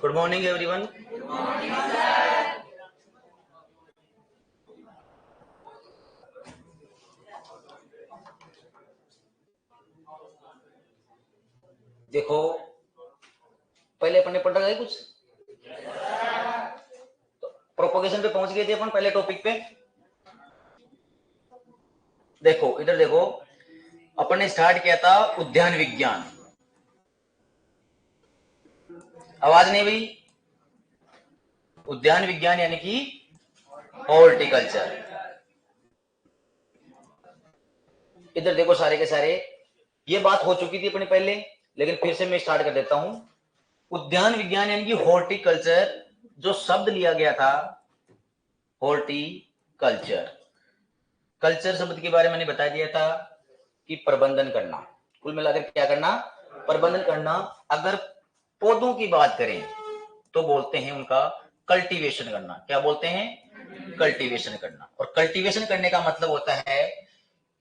Good morning everyone. देखो, पहले अपन ने पढ़ा है कुछ, तो प्रोपोगेशन पे पहुंच गए थे अपन पहले टॉपिक पे। देखो इधर देखो, अपन ने स्टार्ट किया था उद्यान विज्ञान। आवाज नहीं भाई? उद्यान विज्ञान यानी कि हॉर्टिकल्चर। इधर देखो सारे के सारे, ये बात हो चुकी थी अपने पहले, लेकिन फिर से मैं स्टार्ट कर देता हूं। उद्यान विज्ञान यानी कि हॉर्टिकल्चर, जो शब्द लिया गया था हॉर्टिकल्चर, कल्चर शब्द के बारे में मैंने बता दिया था कि प्रबंधन करना, कुल मिलाकर क्या करना, प्रबंधन करना। अगर पौधों की बात करें तो बोलते हैं उनका कल्टीवेशन करना। क्या बोलते हैं? कल्टीवेशन करना। और कल्टीवेशन करने का मतलब होता है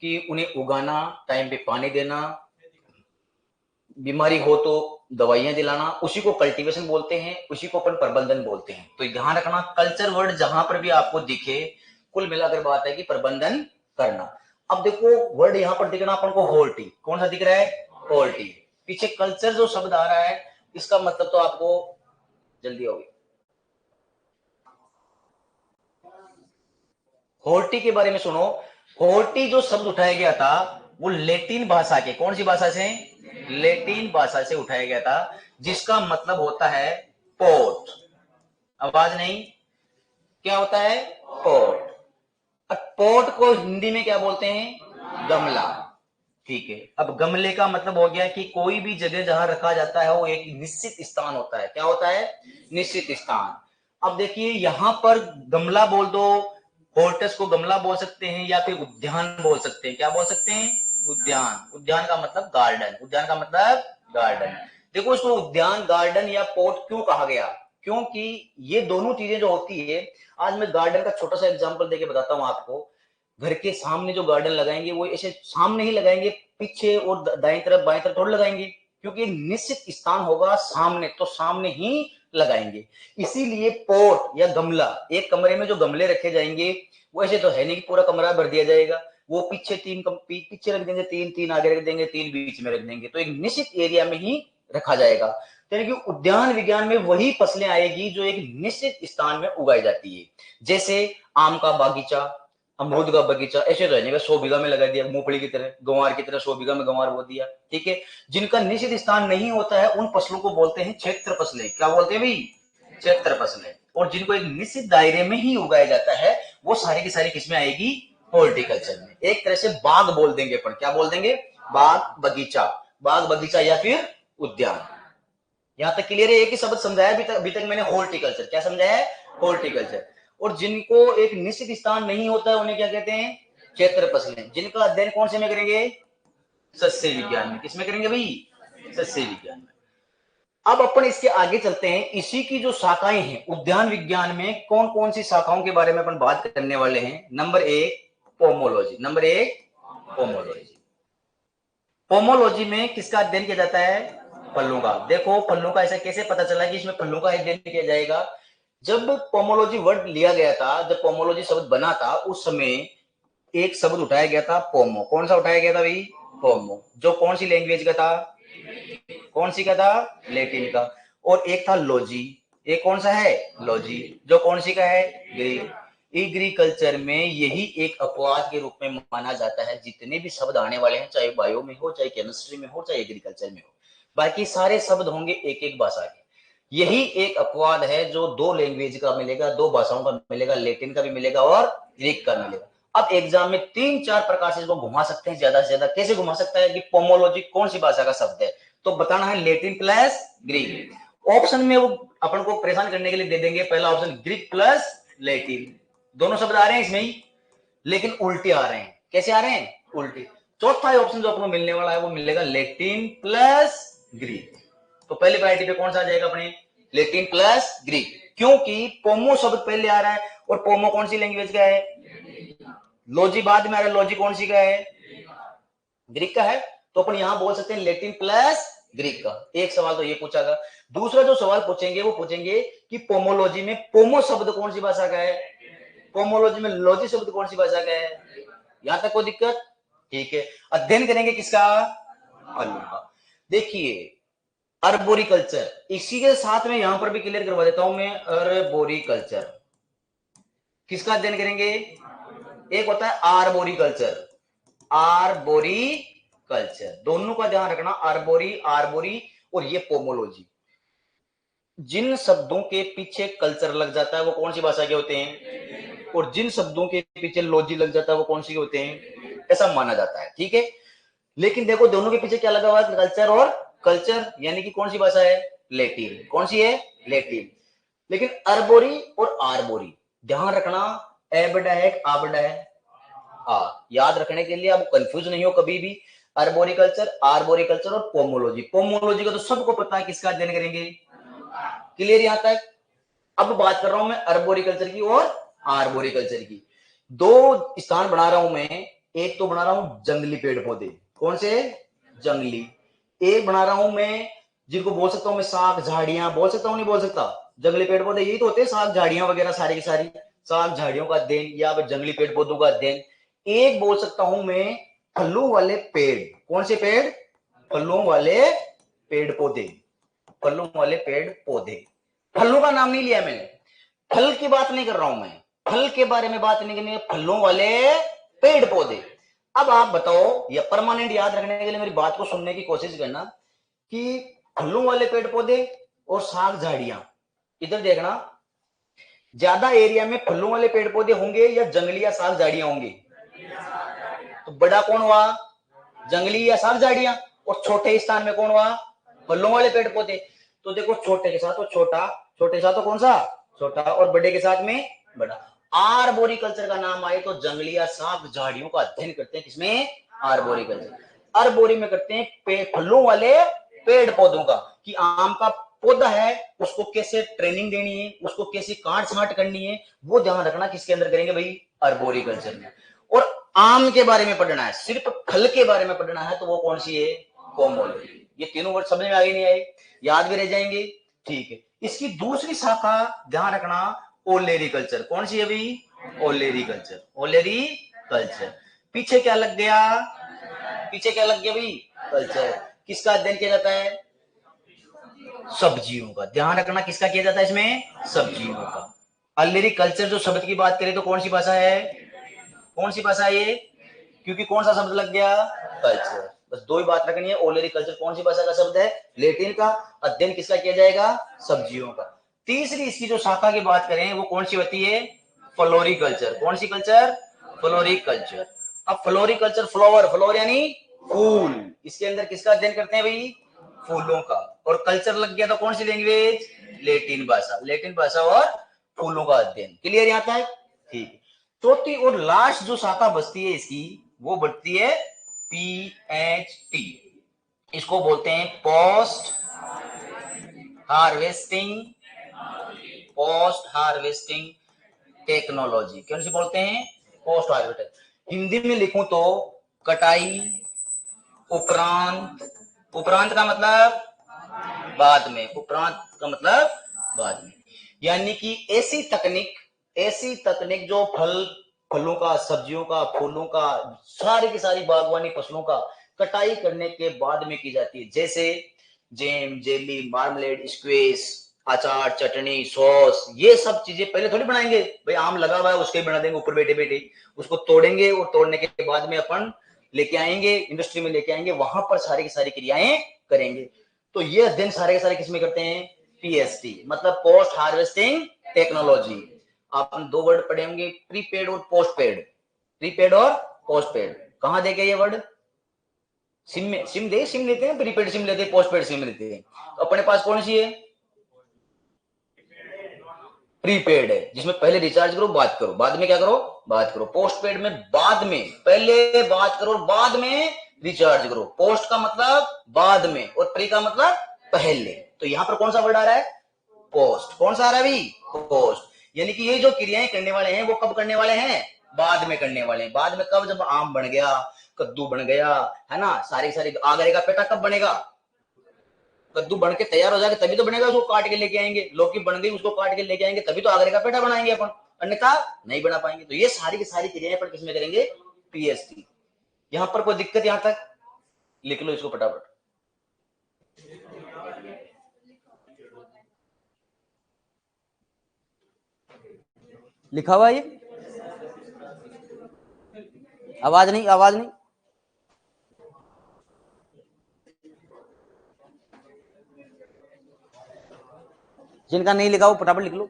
कि उन्हें उगाना, टाइम पे पानी देना, बीमारी हो तो दवाइयां दिलाना, उसी को कल्टीवेशन बोलते हैं, उसी को अपन प्रबंधन बोलते हैं। तो ध्यान रखना, कल्चर वर्ड जहां पर भी आपको दिखे, कुल मिलाकर बात है कि प्रबंधन करना। अब देखो वर्ड यहां पर दिखना अपन को हॉर्टी, कौन सा दिख रहा है? हॉर्टी। पीछे कल्चर जो शब्द आ रहा है, इसका मतलब तो आपको जल्दी होगी। हॉर्टी के बारे में सुनो। हॉर्टी जो शब्द उठाया गया था वो लैटिन भाषा के, कौन सी भाषा से? लैटिन भाषा से उठाया गया था, जिसका मतलब होता है पोट। आवाज नहीं? क्या होता है? पोट। अब पोट को हिंदी में क्या बोलते हैं? गमला। ठीक है, अब गमले का मतलब हो गया कि कोई भी जगह जहां रखा जाता है वो एक निश्चित स्थान होता है। क्या होता है? निश्चित स्थान। अब देखिए यहां पर गमला बोल दो, हॉर्टस को गमला बोल सकते हैं या फिर उद्यान बोल सकते हैं। क्या बोल सकते हैं? उद्यान। उद्यान का मतलब गार्डन, उद्यान का मतलब गार्डन। देखो इसको उद्यान, गार्डन या पोट क्यों कहा गया? क्योंकि ये दोनों चीजें जो होती है, आज मैं गार्डन का छोटा सा एग्जांपल देके बताता हूं आपको। घर के सामने जो गार्डन लगाएंगे वो ऐसे सामने ही लगाएंगे, पीछे और दाएं तरफ बाएं तरफ थोड़ा लगाएंगे, क्योंकि एक निश्चित स्थान होगा सामने, तो सामने ही लगाएंगे। इसीलिए पोट या गमला, एक कमरे में जो गमले रखे जाएंगे वो ऐसे तो है नहीं कि पूरा कमरा भर दिया जाएगा, वो पीछे पीछे रख देंगे, तीन तीन आगे रख देंगे, तीन बीच में रख देंगे, तो एक निश्चित एरिया में ही रखा जाएगा। यानी कि उद्यान विज्ञान में वही फसलें आएगी जो एक निश्चित स्थान में उगाई जाती है। जैसे आम का बागीचा, अमरूद का बगीचा, ऐसे तो है 100 बीघा में लगा दिया, मूंगफली की तरह, गंवार की तरह 100 बीघा में गंवार बो दिया। ठीक है, जिनका निश्चित स्थान नहीं होता है उन फसलों को बोलते हैं क्षेत्र फसलें। क्या बोलते हैं भाई? क्षेत्र फसलें। और जिनको एक निश्चित दायरे में ही उगाया जाता है वो सारी की सारी किसमें आएगी? हॉर्टिकल्चर में। एक तरह से बाग बोल देंगे अपन। क्या बोल देंगे? बाग बगीचा, बाग बगीचा या फिर उद्यान। यहां तक क्लियर है? एक ही शब्द समझाया अभी तक मैंने, हॉर्टिकल्चर। क्या समझाया है? हॉर्टिकल्चर। और जिनको एक निश्चित स्थान नहीं होता है उन्हें क्या कहते हैं? क्षेत्र फसलें। जिनका अध्ययन कौन से में करेंगे? सस्य विज्ञान में। किसमें करेंगे भाई? सस्य विज्ञान में। अब अपन इसके आगे चलते हैं, इसी की जो शाखाएं हैं उद्यान विज्ञान में, कौन कौन सी शाखाओं के बारे में अपन बात करने वाले हैं। नंबर एक, पोमोलॉजी। नंबर एक, पोमोलॉजी। पोमोलॉजी में किसका अध्ययन किया जाता है? फलों का। देखो फलों का ऐसा कैसे पता चला कि इसमें फलों का अध्ययन किया जाएगा? जब पोमोलॉजी वर्ड लिया गया था, जब पोमोलॉजी शब्द बना था, उस समय एक शब्द उठाया गया था, पोमो। कौन सा उठाया गया था भाई? पोमो। जो कौन सी लैंग्वेज का था? कौन सी का था? लैटिन का। और एक था लॉजी। एक कौन सा है? लॉजी। जो कौन सी का है? ग्रीक। एग्रीकल्चर में यही एक अपवाद के रूप में माना जाता है। जितने भी शब्द आने वाले हैं, चाहे बायो में हो, चाहे केमिस्ट्री में हो, चाहे एग्रीकल्चर में हो, बाकी सारे शब्द होंगे एक एक भाषा के। यही एक अपवाद है जो दो लैंग्वेज का मिलेगा, दो भाषाओं का मिलेगा, लैटिन का भी मिलेगा और ग्रीक का मिलेगा। अब एग्जाम में 3-4 प्रकार से इसको घुमा सकते हैं, ज्यादा से ज्यादा कैसे घुमा सकता है कि पोमोलॉजी कौन सी भाषा का शब्द है, तो बताना है लैटिन प्लस ग्रीक। ऑप्शन में वो अपन को परेशान करने के लिए दे देंगे पहला ऑप्शन ग्रीक प्लस लैटिन। दोनों शब्द आ रहे हैं इसमें ही, लेकिन उल्टे आ रहे हैं। कैसे आ रहे हैं? उल्टे। चौथा ऑप्शन जो आपको मिलने वाला है वो मिलेगा लैटिन प्लस ग्रीक। तो पहली वैरायटी पे कौन सा आ जाएगा अपने? Latin plus Greek. क्योंकि पोमो शब्द पहले आ रहा है, और पोमो कौन सी लैंग्वेज का है? लॉजी बाद में आ रहा है, लॉजी कौन सी का है? ग्रीक का है। तो अपन यहां बोल सकते हैं लैटिन प्लस ग्रीक का। एक सवाल तो ये पूछा था। दूसरा जो सवाल पूछेंगे वो पूछेंगे कि पोमोलॉजी में पोमो शब्द कौन सी भाषा का है, पोमोलॉजी में लॉजी शब्द कौन सी भाषा का है। यहां तक कोई दिक्कत? ठीक है। अध्ययन करेंगे किसका, फलों का। देखिए अर्बोरिकल्चर, इसी के साथ में यहां पर भी क्लियर करवा देता हूं मैं, अर्बोरिकल्चर किसका अध्ययन करेंगे, एक होता है आर्बोरिकल्चर, आर्बोरिकल्चर दोनों का ध्यान रखना, आर्बोरी आर्बोरी और ये पोमोलॉजी। जिन शब्दों के पीछे कल्चर लग जाता है वो कौन सी भाषा के होते हैं, और जिन शब्दों के पीछे लॉजी लग जाता है वो कौन सी होते हैं, ऐसा माना जाता है। ठीक है, लेकिन देखो दोनों के पीछे क्या लगा हुआ है, कल्चर और कल्चर, यानी कि कौन सी भाषा है, लैटिन। कौन सी है, लैटिन। लेकिन अर्बोरी और आर्बोरी ध्यान रखना, ए बड़ा है आ बड़ा है आ, याद रखने के लिए आप कंफ्यूज नहीं हो कभी भी। अर्बोरिकल्चर, आर्बोरिकल्चर और पोमोलॉजी। पोमोलॉजी का तो सबको पता है किसका अध्ययन करेंगे, क्लियर यहां तक। अब बात कर रहा हूं मैं अर्बोरिकल्चर की और आर्बोरिकल्चर की। दो स्थान बना रहा हूं मैं, एक तो बना रहा हूं जंगली पेड़ पौधे, कौन से, जंगली। एक बना रहा हूं मैं जिनको बोल सकता हूं मैं साग झाड़ियां, बोल सकता हूं नहीं बोल सकता, जंगली पेड़ पौधे यही तो होते हैं, साग झाड़ियां वगैरह सारी की सारी, साग झाड़ियों का अध्ययन या जंगली पेड़ पौधों का अध्ययन। एक बोल सकता हूं मैं फलों वाले पेड़, कौन से पेड़, फलों वाले पेड़ पौधे, फलों वाले पेड़ पौधे। फलों का नाम नहीं लिया मैंने, फल की बात नहीं कर रहा हूं मैं, फल के बारे में बात नहीं करनी है, फलों वाले पेड़ पौधे। अब आप बताओ, या परमानेंट याद रखने के लिए मेरी बात को सुनने की कोशिश करना, कि फलों वाले पेड़ पौधे और साग झाड़ियां, इधर देखना, ज्यादा एरिया में फलों वाले पेड़ पौधे होंगे या जंगली या साग झाड़ियां होंगी, तो बड़ा कौन हुआ, जंगली या साग झाड़ियां, और छोटे स्थान में कौन हुआ, फलों वाले पेड़ पौधे। तो देखो छोटे के साथ तो छोटा, छोटे के साथ तो कौन सा, छोटा, और बड़े के साथ में बड़ा। आर्बोरिकल्चर का नाम आए तो जंगली या साग झाड़ियों का अध्ययन करते हैं, किसमें, आर्बोरिकल्चर। अर्बोरी में करते हैं फलों वाले पेड़ पौधों का, कि आम का पौधा है उसको कैसे ट्रेनिंग देनी है, उसको कैसे काट छांट करनी है, वो ध्यान रखना किसके अंदर करेंगे भाई, अर्बोरिकल्चर में। और आम के बारे में पढ़ना है, सिर्फ फल के बारे में पढ़ना है, तो वो कौन सी है, पोमोलॉजी। ये तीनों वर्ड समझ में आगे नहीं आए, याद भी रह जाएंगे। ठीक है, इसकी दूसरी शाखा ध्यान रखना, ओलेरिकल्चर। कौन सी है भाई, ओलेरिकल्चर, ओलेरिकल्चर। पीछे क्या लग गया, पीछे क्या लग गया भाई, कल्चर। किसका अध्ययन किया जाता है, सब्जियों का। ध्यान रखना किसका किया जाता है इसमें, सब्जियों का। अल्लेरिकल्चर जो शब्द की बात करें तो कौन सी भाषा है, कौन सी भाषा है ये, क्योंकि कौन सा शब्द लग गया, कल्चर। बस दो ही बात रखनी है, ओलेरिकल्चर कौन सी भाषा का शब्द है, लैटिन का। अध्ययन किसका किया जाएगा, सब्जियों का। तीसरी इसकी जो शाखा की बात करें वो कौन सी होती है, फ्लोरिकल्चर। कौन सी कल्चर, फ्लोरिकल्चर। अब फ्लोरिकल्चर, फ्लावर, फ्लावर यानी फूल, इसके अंदर किसका अध्ययन करते हैं भाई, फूलों का। और कल्चर लग गया तो कौन सी लैंग्वेज, लैटिन भाषा, लैटिन भाषा और फूलों का अध्ययन। क्लियर यहां तक, ठीक है। चौथी और लास्ट जो शाखा बचती है इसकी, वो बढ़ती है पीएचटी, इसको बोलते हैं post harvesting, post harvesting technology. कौन सी बोलते हैं, पोस्ट हार्वेस्टिंग। हिंदी में लिखूं तो कटाई उपरांत, उपरांत का मतलब बाद में, उपरांत का मतलब बाद में, यानी कि ऐसी तकनीक जो फलों का, सब्जियों का, फूलों का, सारी की सारी बागवानी फसलों का कटाई करने के बाद में की जाती है। जैसे जैम, जेली, मार्मलेड, स्क्वेश, अचार, चटनी, सॉस, ये सब चीजें पहले थोड़ी बनाएंगे भाई, आम लगा हुआ है उसके बना देंगे ऊपर बैठे बैठे, उसको तोड़ेंगे और तोड़ने के बाद में अपन लेके आएंगे, इंडस्ट्री में लेके आएंगे, वहां पर सारी की सारी क्रियाएं करेंगे। तो ये अध्ययन सारे के सारे किसमें करते हैं, पीएचटी, मतलब पोस्ट हार्वेस्टिंग टेक्नोलॉजी। आपने दो वर्ड पढ़े होंगे, प्रीपेड और पोस्टपेड, प्रीपेड और पोस्टपेड। कहां देखे ये वर्ड, सिम में, सिम लेते हैं, प्रीपेड सिम लेते हैं, पोस्टपेड सिम लेते हैं। तो अपने पास कौन सी है, प्रीपेड है, जिसमें पहले रिचार्ज करो बात करो, बाद में क्या करो, बात करो। पोस्टपेड में बाद में, पहले बात करो बाद में रिचार्ज करो। पोस्ट का मतलब बाद में और प्री का मतलब पहले। तो यहां पर कौन सा वर्ड आ रहा है, पोस्ट। कौन सा आ रहा है भाई, पोस्ट। यानी कि ये जो क्रियाएं करने वाले हैं वो कब करने वाले हैं, बाद में करने वाले हैं। बाद में कब, जब आम बन गया, कद्दू बन गया, है ना, सारी सारी। आगरे का पेटा कब बनेगा, कद्दू बन के तैयार हो जाएगा तभी तो बनेगा, उसको काट के लेके आएंगे। लौकी बन गई, उसको काट के लेके आएंगे तभी तो आगरे का पेठा बनाएंगे अपन, अन्यथा नहीं बना पाएंगे। तो ये सारी की सारी क्रियाएं अपन किसमें करेंगे, पीएसटी। यहां पर कोई दिक्कत, यहां तक लिख लो इसको फटाफट। लिखा हुआ ये, आवाज नहीं, आवाज नहीं। जिनका नहीं लिखा वो फटाफट लिख लो।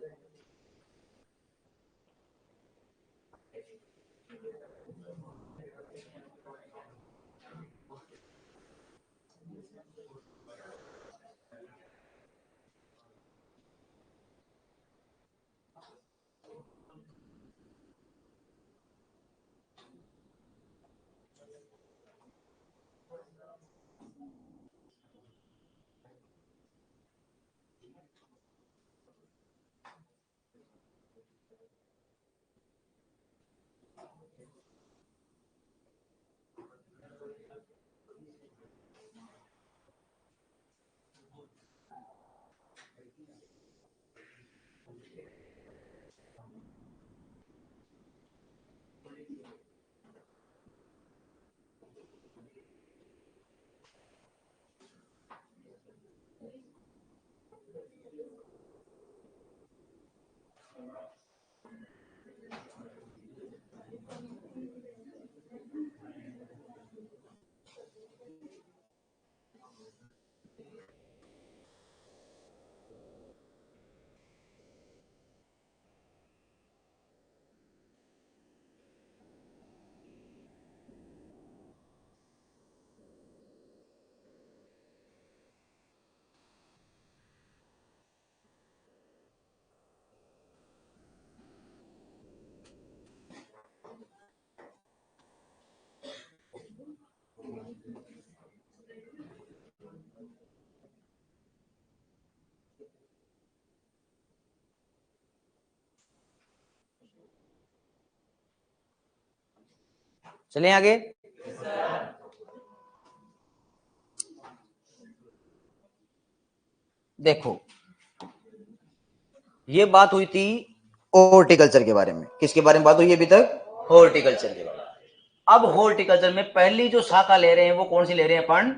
चलें आगे। देखो ये बात हुई थी हॉर्टिकल्चर के बारे में। किसके बारे में बात हुई अभी तक, हॉर्टिकल्चर के बारे में। अब हॉर्टिकल्चर में पहली जो शाखा ले रहे हैं वो कौन सी ले रहे हैं अपन,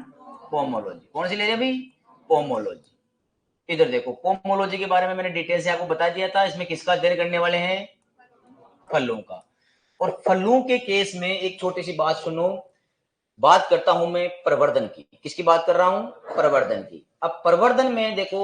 पोमोलॉजी। कौन सी ले रहे हैं भाई, पोमोलॉजी। इधर देखो पोमोलॉजी के बारे में मैंने डिटेल से आपको बता दिया था। इसमें किसका अध्ययन करने वाले हैं, फलों का। और फलों के केस में एक छोटी सी बात सुनो, बात करता हूं मैं प्रवर्धन की। किसकी बात कर रहा हूं, प्रवर्धन की। अब प्रवर्धन में देखो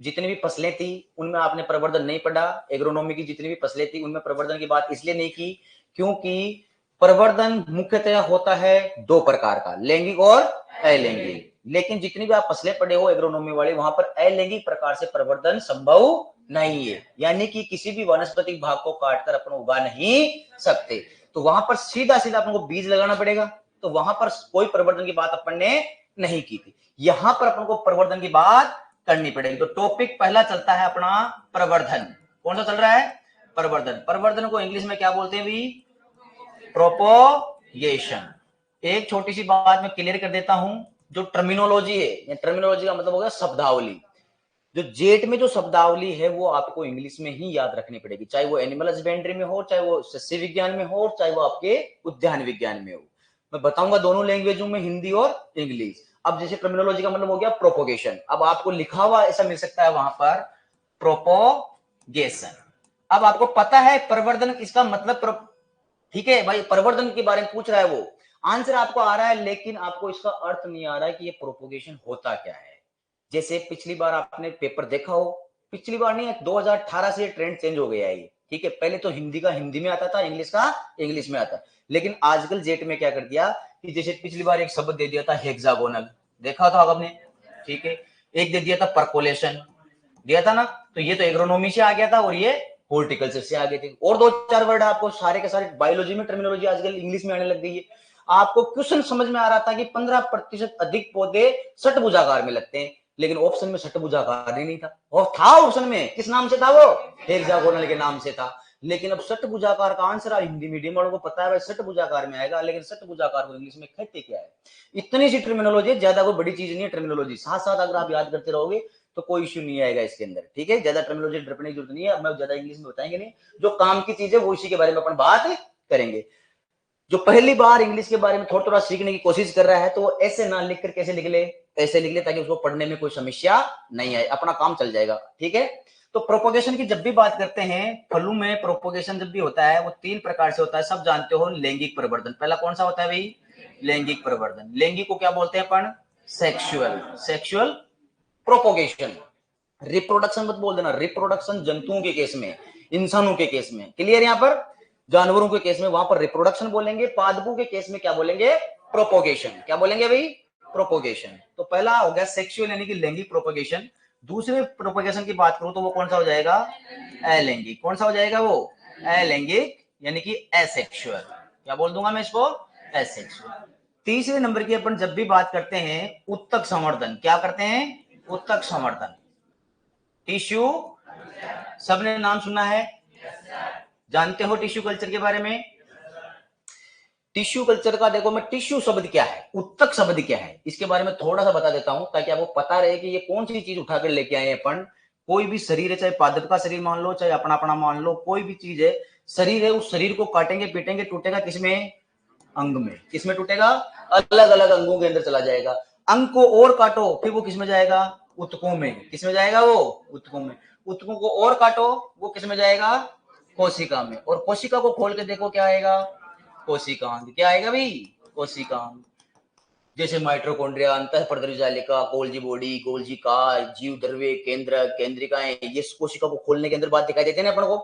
जितनी भी फसलें थी उनमें आपने प्रवर्धन नहीं पढ़ा। एग्रोनॉमी की जितनी भी फसलें थी उनमें प्रवर्धन की बात इसलिए नहीं की क्योंकि प्रवर्धन मुख्यतः होता है दो प्रकार का, लैंगिक और अलैंगिक। लेकिन जितनी भी आप फसलें पढ़े हो एग्रोनॉमी वाले, वहां पर अलैंगिक प्रकार से प्रवर्धन संभव नहीं है। यानी कि किसी भी वनस्पति भाग को काटकर अपन उगा नहीं सकते। तो वहां पर सीधा सीधा अपन को बीज लगाना पड़ेगा। तो वहां पर कोई प्रवर्धन की बात अपन ने नहीं की थी। यहां पर अपन को प्रवर्धन की बात करनी पड़ेगी। तो टॉपिक पहला चलता है अपना प्रवर्धन। कौन सा चल रहा है, प्रवर्धन। प्रवर्धन को इंग्लिश में क्या बोलते हैं भी, प्रोपोगेशन। एक छोटी सी बात मैं क्लियर कर देता हूं, जो टर्मिनोलॉजी है, टर्मिनोलॉजी का मतलब हो गया शब्दावली। जो जेट में जो शब्दावली है वो आपको इंग्लिश में ही याद रखनी पड़ेगी, चाहे वो एनिमल हस्बेंड्री में हो, चाहे वो सस्य विज्ञान में हो, चाहे वो आपके उद्यान विज्ञान में हो। मैं बताऊंगा दोनों लैंग्वेजों में, हिंदी और इंग्लिश। अब जैसे टर्मिनोलॉजी का मतलब हो गया प्रोपोगेशन। अब आपको लिखा हुआ ऐसा मिल सकता है वहां पर, प्रोपोगेशन। अब आपको पता है प्रवर्धन इसका मतलब, ठीक है भाई, प्रवर्धन के बारे में पूछ रहा है वो, आंसर आपको आ रहा है, लेकिन आपको इसका अर्थ नहीं आ रहा है कि ये प्रोपोगेशन होता क्या है। जैसे पिछली बार आपने पेपर देखा हो, पिछली बार नहीं, 2018 से ट्रेंड चेंज हो गया है ये, ठीक है। पहले तो हिंदी का हिंदी में आता था, इंग्लिश का इंग्लिश में आता, लेकिन आजकल जेट में क्या कर दिया कि जैसे पिछली बार एक शब्द दे दिया था हेक्सागोनल, देखा था आपने, ठीक है। एक दे दिया था परकोलेशन, दिया था ना। तो ये तो एग्रोनॉमी से आ गया था और ये हॉर्टिकल्चर से आ गए थे। और दो चार वर्ड आपको सारे के सारे बायोलॉजी में टर्मिनोलॉजी आजकल इंग्लिश में आने लग गई है। आपको क्वेश्चन समझ में आ रहा था कि 15% अधिक पौधे षटभुजाकार में लगते हैं, लेकिन ऑप्शन में षटभुजाकार ही नहीं था। और था ऑप्शन में, किस नाम से था वो, हेक्सागोनल के नाम से था। लेकिन अब षटभुजाकार का आंसर हिंदी मीडियम वालों को पता है भाई षटभुजाकार में आएगा, लेकिन षटभुजाकार को इंग्लिश में कहते क्या है। इतनी सी टर्मिनोलॉजी, ज्यादा कोई बड़ी चीज नहीं है टर्मिनोलॉजी, साथ साथ अगर आप याद करते रहोगे तो कोई इश्यू नहीं आएगा इसके अंदर, ठीक है। ज्यादा टर्मिनोलॉजी ड्रपने की जरूरत नहीं है, मैं ज्यादा इंग्लिश में बताएंगे नहीं, जो काम की चीज है वो इसी के बारे में अपन बात करेंगे। जो पहली बार इंग्लिश के बारे में थोड़ा थोड़ा सीखने की कोशिश कर रहा है तो वो ऐसे ना लिखकर कैसे लिख ले, ऐसे लिख ले ताकि उसको पढ़ने में कोई समस्या नहीं आए, अपना काम चल जाएगा, ठीक है। तो प्रोपोगेशन की जब भी बात करते हैं, फलों में प्रोपोगेशन जब भी होता है वो 3 प्रकार से होता है, सब जानते हो। लैंगिक प्रवर्धन पहला कौन सा होता है भाई, लैंगिक प्रवर्धन। लैंगिक को क्या बोलते हैं अपन, सेक्सुअल प्रोपोगेशन। रिप्रोडक्शन मत बोल देना, रिप्रोडक्शन जंतुओं के केस में, इंसानों के केस में, क्लियर। यहाँ पर जानवरों के केस में वहां पर रिप्रोडक्शन बोलेंगे, पादपों के केस में क्या बोलेंगे, प्रोपोगेशन। क्या बोलेंगे भाई, प्रोपोगेशन। तो पहला हो गया सेक्सुअल यानी कि लैंगिक प्रोपोगेशन। दूसरे प्रोपोगेशन की बात करूं तो वो कौन सा हो जाएगा, अलैंगिक। कौन सा हो जाएगा वो, अलैंगिक यानी कि एसेक्सुअल। क्या बोल दूंगा मैं इसको, एसेक्सुअल। तीसरे नंबर की अपन जब भी बात करते हैं उत्तक संवर्धन, क्या करते हैं, उत्तक संवर्धन। टिश्यू, सबने नाम सुना है, जानते हो टिश्यू कल्चर के बारे में। टिश्यू कल्चर का देखो, मैं टिश्यू शब्द क्या है, उत्तक शब्द क्या है, इसके बारे में थोड़ा सा बता देता हूं ताकि आपको पता रहे कि ये कौन सी चीज उठाकर लेके आए अपन। कोई भी शरीर है, चाहे पादप का शरीर मान लो, चाहे अपना अपना मान लो, कोई भी चीज है, शरीर है, उस शरीर को काटेंगे पीटेंगे, टूटेगा किसमें, अंग में। किसमें टूटेगा, अलग अलग अंगों के अंदर चला जाएगा। अंग को और काटो फिर वो किसमें जाएगा, उत्तकों में। किसमें जाएगा वो, उत्तकों में। उत्तकों को और काटो वो किसमें जाएगा, कोशिका में। और कोशिका को खोल के देखो क्या आएगा, कोशिकांग। क्या आएगा भाई, कोशिकांग। जैसे माइटोकॉन्ड्रिया, अंतःपृष्ठ जालिका, गोल्जी बॉडी, गोल्जी का, जीव द्रव्य केंद्र, केंद्रिकाएं, ये कोशिका को खोलने के अंदर बात दिखाई देते हैं अपन को।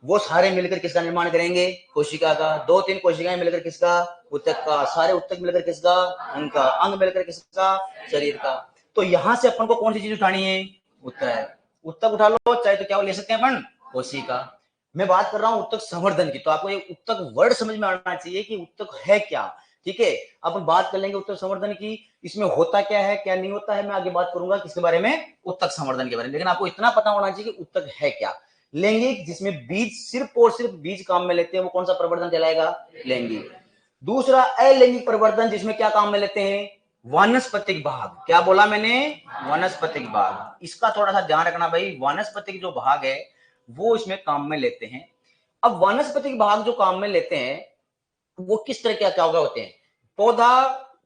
वो सारे मिलकर किसका निर्माण करेंगे, कोशिका का। 2-3 कोशिकाएं मिलकर किसका, उत्तक का। सारे उत्तक मिलकर किसका, अंग का। अंग मिलकर किसका, शरीर का। तो यहां से अपन को कौन सी चीज उठानी है, उत्तक। उत्तक उठा लो, चाहे तो क्या ले सकते हैं अपन, कोशिका। मैं बात कर रहा हूं उत्तक संवर्धन की, तो आपको ये उत्तक वर्ड समझ में आना चाहिए कि उत्तक है क्या, ठीक है। अपन बात कर लेंगे उत्तक संवर्धन की, इसमें होता क्या है क्या नहीं होता है, मैं आगे बात करूंगा किसके बारे में, उत्तक संवर्धन के बारे में। लेकिन आपको इतना पता होना चाहिए कि उत्तक है क्या। लैंगिक, जिसमें बीज, सिर्फ और सिर्फ बीज काम में लेते हैं, वो कौन सा प्रवर्धन कहलाएगा, लैंगिक। दूसरा अलैंगिक प्रवर्धन, जिसमें क्या काम में लेते हैं, वानस्पतिक भाग। क्या बोला मैंने, वानस्पतिक भाग। इसका थोड़ा सा ध्यान रखना भाई, वानस्पतिक जो भाग है वो इसमें काम में लेते हैं। अब वानस्पतिक भाग जो काम में लेते हैं वो किस तरह के क्या होते हैं, पौधा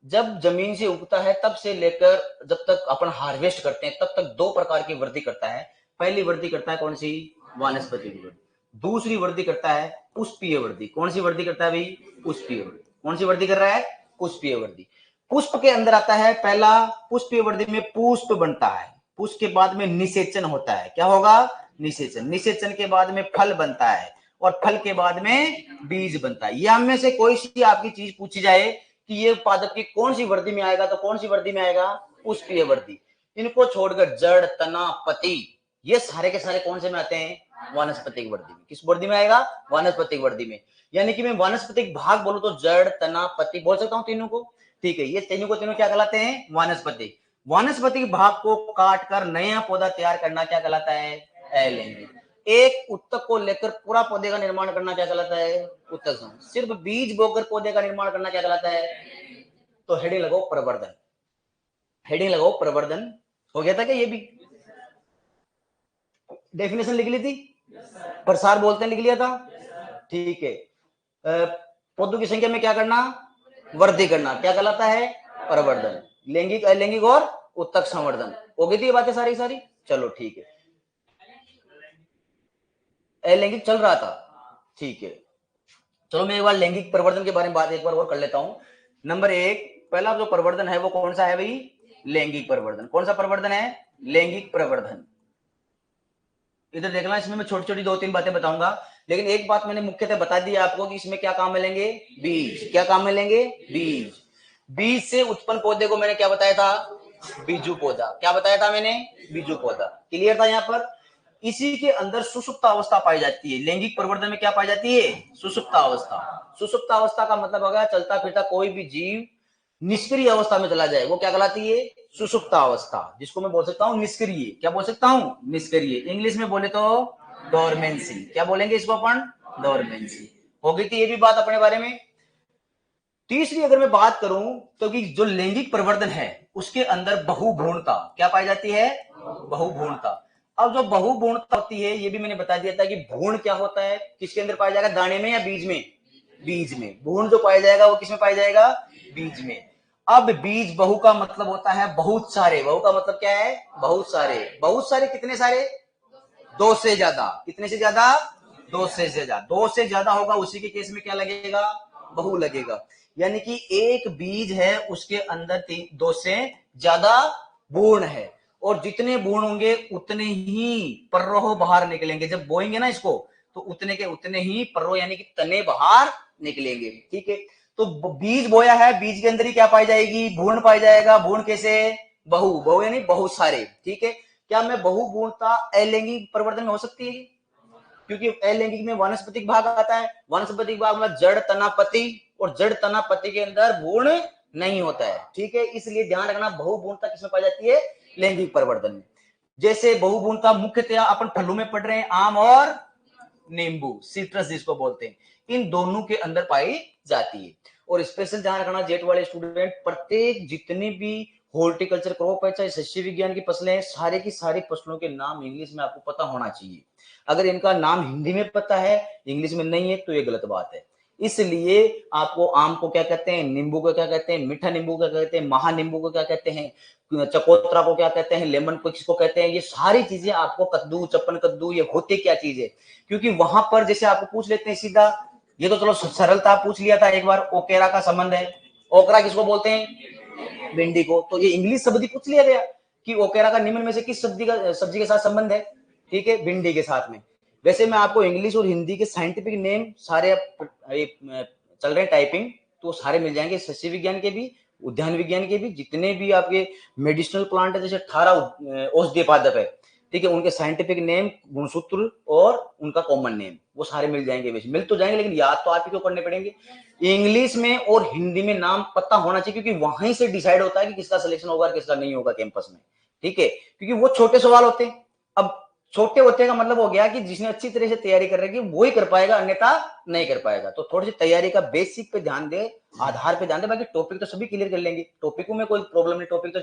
जब जमीन से उगता है तब से लेकर जब तक अपन हार्वेस्ट करते हैं तब तक 2 प्रकार की वृद्धि करता है। पहली वृद्धि करता है कौन सी, वानस्पतिक वृद्धि। दूसरी वृद्धि करता है पुष्पीय वृद्धि। कौन सी वृद्धि करता है भाई, पुष्पीय वृद्धि। कौन सी वृद्धि कर रहा है, पुष्पीय वृद्धि। पुष्प के अंदर आता है पहला, पुष्पीय वृद्धि में पुष्प बनता है, पुष्प के बाद में निषेचन होता है। क्या होगा, निषेचन। निषेचन के बाद में फल बनता है और फल के बाद में बीज बनता है। या में से कोई सी आपकी चीज पूछी जाए कि ये पादप की कौन सी वृद्धि में आएगा, तो कौन सी वृद्धि में आएगा, पुष्पीय वृद्धि। इनको छोड़कर जड़, तना, पत्ती, ये सारे के सारे कौन से में आते हैं, वानस्पतिक वृद्धि में। किस वृद्धि में आएगा, वानस्पतिक वृद्धि में। यानी कि मैं वानस्पतिक भाग बोलूं तो जड़, तना, पत्ती बोल सकता हूं तीनों को, ठीक है। ये तीनों को तीनों क्या कहलाते हैं, वानस्पतिक। वानस्पतिक भाग को काट कर नया पौधा तैयार करना क्या कहलाता है, अलैंगिक। एक उत्तक को लेकर पूरा पौधे का निर्माण करना क्या कहलाता है, उत्तक संवर्धन। सिर्फ बीज बोकर पौधे का निर्माण करना क्या कहलाता है, तो हेडिंग लगाओ प्रवर्धन। हेडिंग लगाओ प्रवर्धन। हो गया था क्या, ये भी डेफिनेशन लिख ली थी, प्रसार बोलते हैं लिख लिया था, ठीक है। पौधों की संख्या में क्या करना, वृद्धि करना, क्या कहलाता है, प्रवर्धन। लैंगिक, अलैंगिक और उत्तक संवर्धन। हो गई थी ये बातें सारी सारी, चलो ठीक है। अलैंगिक चल रहा था, ठीक है। चलो मैं एक बार लैंगिक प्रवर्धन के बारे में बात एक बार और कर लेता हूं। नंबर 1, पहला जो प्रवर्धन है वो कौन सा है भाई, लैंगिक प्रवर्धन। कौन सा प्रवर्धन है, लैंगिक प्रवर्धन। इधर देखना, इसमें मैं छोटी छोटी 2-3 बातें बताऊंगा, लेकिन एक बात मैंने मुख्यतः बता दी आपको कि इसमें क्या काम में लेंगे, बीज। क्या काम में लेंगे, बीज। बीज से उत्पन्न पौधे को मैंने क्या बताया था, बीजू पौधा। क्या बताया था मैंने, बीजू पौधा। क्लियर था यहाँ पर। इसी के अंदर सुषुप्त अवस्था पाई जाती है। लैंगिक प्रवर्धन में क्या पाई जाती है, सुषुप्त अवस्था। सुषुप्त अवस्था का मतलब होगा चलता फिरता कोई भी जीव निष्क्रिय अवस्था में चला जाए, वो क्या कहलाती है, सुषुप्त अवस्था, जिसको मैं बोल सकता हूँ निष्क्रिय। क्या बोल सकता हूँ, निष्क्रिय। इंग्लिश में बोले तो डोरमेंसी। क्या बोलेंगे इसको अपन? डोरमेंसी। हो गई थी ये भी बात अपने बारे में। तीसरी अगर मैं बात करूं तो कि जो लैंगिक प्रवर्धन है उसके अंदर बहुभ्रूणता क्या पाई जाती है? बहुभ्रूणता। अब जो बहुभ्रूणता होती है ये भी मैंने बता दिया था कि भ्रूण क्या होता है, किसके अंदर पाया जाएगा, दाने में या बीज में? बीज में। भ्रूण जो पाया जाएगा वो किसमें पाया जाएगा? बीज में। अब बीज बहु का मतलब होता है बहुत सारे। बहु का मतलब क्या है? बहुत सारे। बहुत सारे कितने सारे? दो से ज्यादा। कितने से ज्यादा? दो से ज्यादा। दो से ज्यादा होगा उसी के केस में क्या लगेगा? बहु लगेगा। यानी कि एक बीज है उसके अंदर दो से ज्यादा भ्रूण है, और जितने भ्रूण होंगे उतने ही पर्रोह बाहर निकलेंगे। जब बोएंगे ना इसको तो उतने के उतने ही पर्रो यानी कि तने बाहर निकलेंगे। ठीक है, तो बीज बोया है, बीज के अंदर ही क्या पाई जाएगी? भ्रूण पाई जाएगा। भ्रूण कैसे? बहु। बहु यानी बहुत सारे। ठीक है, क्या मैं बहुभ्रूणता अलैंगिक प्रवर्धन में हो सकती है? क्योंकि अलैंगिक में वानस्पतिक भाग आता है। वानस्पतिक भाग में जड़ तना पत्ती, और जड़ तना पत्ती के अंदर भ्रूण नहीं होता है। ठीक है, इसलिए ध्यान रखना बहुभ्रूणता किसमें पाई जाती है? लैंगिक प्रवर्धन में। जैसे बहुभ्रूणता मुख्यतया अपन फलों में पढ़ रहे हैं, आम और नींबू, सिट्रस जिसको बोलते हैं, इन दोनों के अंदर पाई जाती है। और स्पेशल ध्यान रखना जेट वाले स्टूडेंट, प्रत्येक जितने भी हॉर्टिकल्चर क्रॉप है, चाहे सस्य विज्ञान की फसलें हैं, सारे की सारी फसलों के नाम इंग्लिश में आपको पता होना चाहिए। अगर इनका नाम हिंदी में पता है, इंग्लिश में नहीं है, तो ये गलत बात है। इसलिए आपको आम को क्या कहते हैं, नींबू को क्या कहते हैं, मीठा नींबू को क्या कहते हैं, महानींबू को क्या कहते हैं, चकोतरा को क्या कहते हैं, लेमन को किसको कहते हैं, ये सारी चीजें आपको, कद्दू, चप्पन कद्दू, ये होते क्या चीज है। क्योंकि वहां पर जैसे आपको पूछ लेते हैं सीधा, ये तो चलो सरलता पूछ लिया था एक बार, ओकेरा का संबंध है। ओकरा किसको बोलते हैं? भिंडी को। तो ये इंग्लिश शब्द ही पूछ लिया गया कि ओकेरा का निम्न में से किस सब्जी के साथ संबंध है? ठीक है, भिंडी के साथ में। वैसे मैं आपको इंग्लिश और हिंदी के साइंटिफिक नेम सारे चल रहे हैं टाइपिंग, तो सारे मिल जाएंगे, सस्य विज्ञान के भी, उद्यान विज्ञान के भी, जितने भी आपके मेडिसिनल प्लांट है, जैसे 18 औषधीय पादप है, ठीक है, उनके साइंटिफिक नेम, गुणसूत्र और उनका कॉमन नेम, वो सारे मिल जाएंगे। वैसे मिल तो जाएंगे, लेकिन याद तो आप ही को करने पड़ेंगे। इंग्लिश में और हिंदी में नाम पता होना चाहिए, क्योंकि वहीं से डिसाइड होता है कि किसका सिलेक्शन होगा, किसका नहीं होगा कैंपस में। ठीक है, क्योंकि वो छोटे सवाल होते हैं। अब छोटे होते का मतलब हो गया कि जिसने अच्छी तरह से तैयारी कर रखी वो ही कर पाएगा, अन्यथा नहीं कर पाएगा। तो थोड़ी सी तैयारी का बेसिक पे ध्यान दे, आधार पे ध्यान दे, बाकी टॉपिक तो सभी क्लियर कर लेंगे। टॉपिकों में कोई प्रॉब्लम नहीं, टॉपिक तो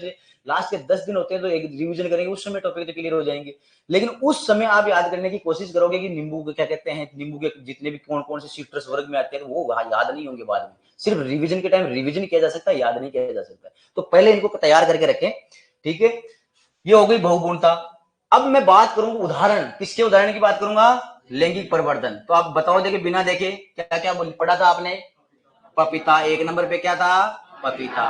लास्ट के 10 दिन होते हैं तो एक रिवीजन करेंगे, उस समय टॉपिक तो क्लियर हो जाएंगे। लेकिन उस समय आप याद करने की कोशिश करोगे कि नींबू को क्या कहते हैं, नींबू के जितने भी कौन कौन से सिट्रस वर्ग में आते हैं, वो याद नहीं होंगे बाद में। सिर्फ रिवीजन के टाइम रिवीजन किया जा सकता है, याद नहीं किया जा सकता। तो पहले इनको तैयार करके रखें। ठीक है, ये हो गई बहुगुणता। अब मैं बात करूंगा उदाहरण, किसके उदाहरण की बात करूंगा? लैंगिक परिवर्तन। तो आप बताओ, देखे बिना देखे क्या क्या पढ़ा था आपने? पपीता। एक नंबर पे क्या था? पपीता।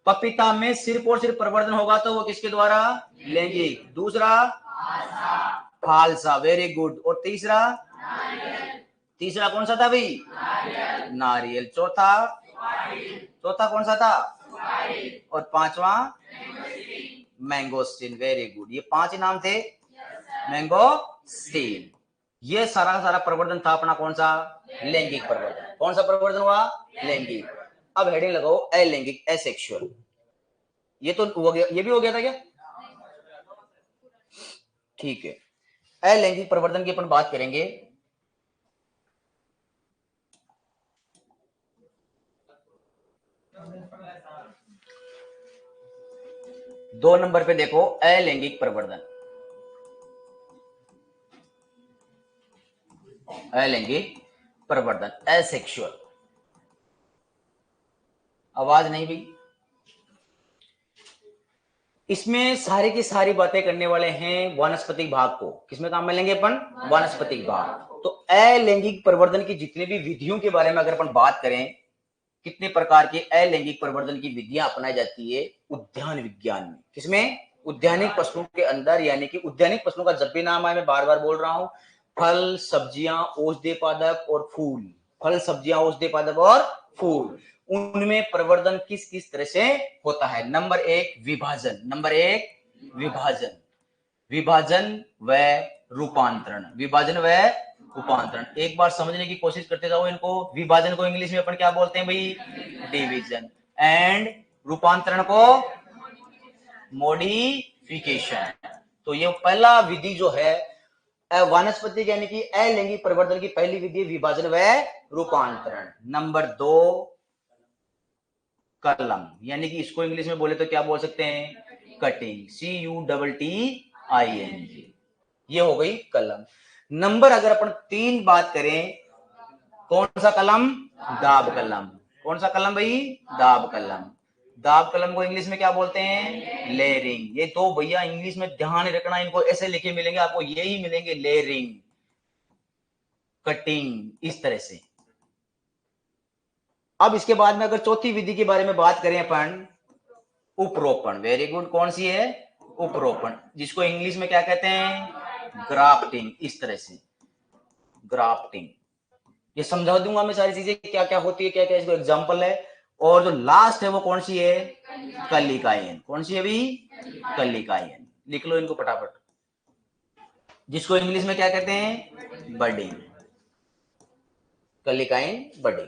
पपीता में सिर्फ और सिर्फ परिवर्तन होगा तो वो किसके द्वारा? लैंगिक। दूसरा फालसा, वेरी गुड। और तीसरा? तीसरा कौन सा था भाई? नारियल। चौथा? चौथा कौन सा था? और पांचवा? Mangosteen, very good. ये 5 नाम थे। मैंगोस्टीन। ये सारा सारा प्रवर्धन था अपना कौन सा? लैंगिक प्रवर्धन। कौन सा प्रवर्धन हुआ? लैंगिक। अब हेडिंग लगाओ अलैंगिक, एसेक्सुअल। ये तो हो गया, ये भी हो गया था क्या? ठीक है, अलैंगिक प्रवर्धन की अपन बात करेंगे। दो नंबर पे देखो अलैंगिक प्रवर्धन। अलैंगिक प्रवर्धन, एसेक्सुअल। आवाज नहीं भी। इसमें सारी की सारी बातें करने वाले हैं वानस्पतिक भाग को। किसमें काम में लेंगे अपन? वानस्पतिक भाग। तो अलैंगिक प्रवर्धन की जितनी भी विधियों के बारे में अगर अपन बात करें, कितने प्रकार के अलैंगिक प्रवर्धन की विधियां अपनाई जाती है उद्यान विज्ञान में। किसमें? उद्यानिक फसलों के अंदर। यानी कि उद्यानिक फसलों का जब भी नाम आए, मैं बार बार बोल रहा हूं, फल, सब्जियां, औषधीय पादप और फूल। फल, सब्जियां, औषधीय पादप और फूल, उनमें प्रवर्धन किस किस तरह से होता है? नंबर 1 विभाजन। नंबर 1 विभाजन। विभाजन व रूपांतरण। विभाजन व रूपांतरण। एक बार समझने की कोशिश करते जाओ इनको। विभाजन को इंग्लिश में अपन क्या बोलते हैं भाई? डिवीजन। एंड रूपांतरण को मॉडिफिकेशन। तो ये पहला विधि जो है वानस्पतिक यानी कि अलैंगिक परिवर्तन की पहली विधि विभाजन व रूपांतरण। नंबर 2 कलम, यानी कि इसको इंग्लिश में बोले तो क्या बोल सकते हैं, कटिंग, CUTTING, ये हो गई कलम। नंबर अगर अपन 3 बात करें, कौन सा कलम, दाब कलम। कौन सा कलम भाई, दाब कलम। दाब कलम को इंग्लिश में क्या बोलते हैं, लेयरिंग। ये तो भैया इंग्लिश में ध्यान रखना, इनको ऐसे लिखे मिलेंगे आपको, यही मिलेंगे, लेयरिंग, कटिंग, इस तरह से। अब इसके बाद में अगर चौथी विधि के बारे में बात करें अपन, उपरोपण। वेरी गुड, कौन सी है, उपरोपण, जिसको इंग्लिश में क्या कहते हैं, ग्राफ्टिंग, इस तरह से ग्राफ्टिंग। ये समझा दूंगा मैं सारी चीजें क्या क्या होती है, क्या क्या इसको एग्जांपल है। और जो लास्ट है वो कौन सी है, कलिकायन। कौन सी है भी, कलिकायन। लिख लो इनको फटाफट, जिसको इंग्लिश में क्या कहते हैं, बडिंग, कलिकायन, बडिंग।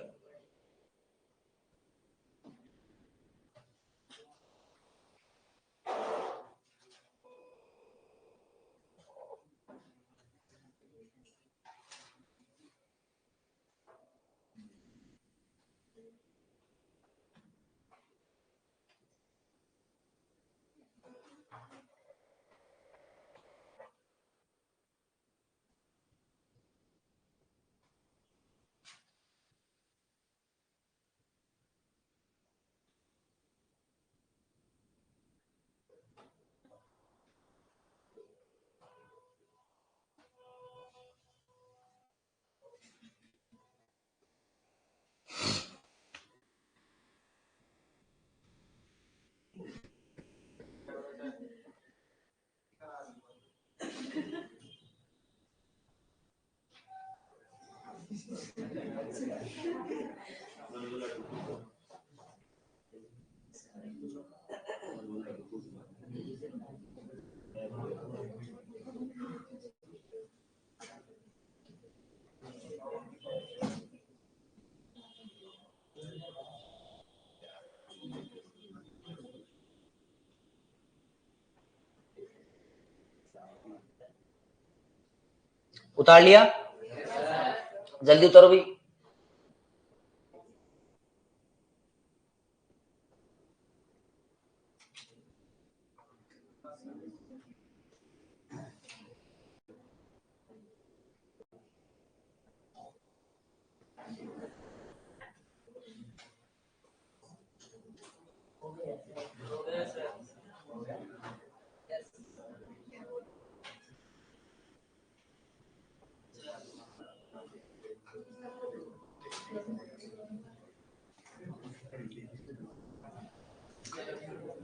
उतार लिया, जल्दी उतारो भाई।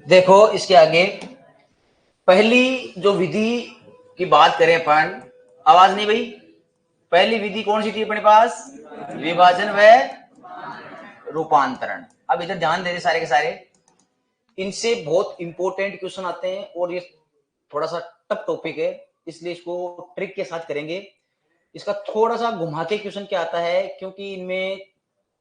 देखो इसके आगे पहली जो विधि की बात करें अपन, आवाज नहीं भाई, पहली विधि कौन सी थी अपने पास, विभाजन व रूपांतरण। अब इधर ध्यान दे रहे सारे के सारे, इनसे बहुत इंपॉर्टेंट क्वेश्चन आते हैं और ये थोड़ा सा टफ टॉपिक है, इसलिए इसको ट्रिक के साथ करेंगे। इसका थोड़ा सा घुमा के क्वेश्चन क्या आता है, क्योंकि इनमें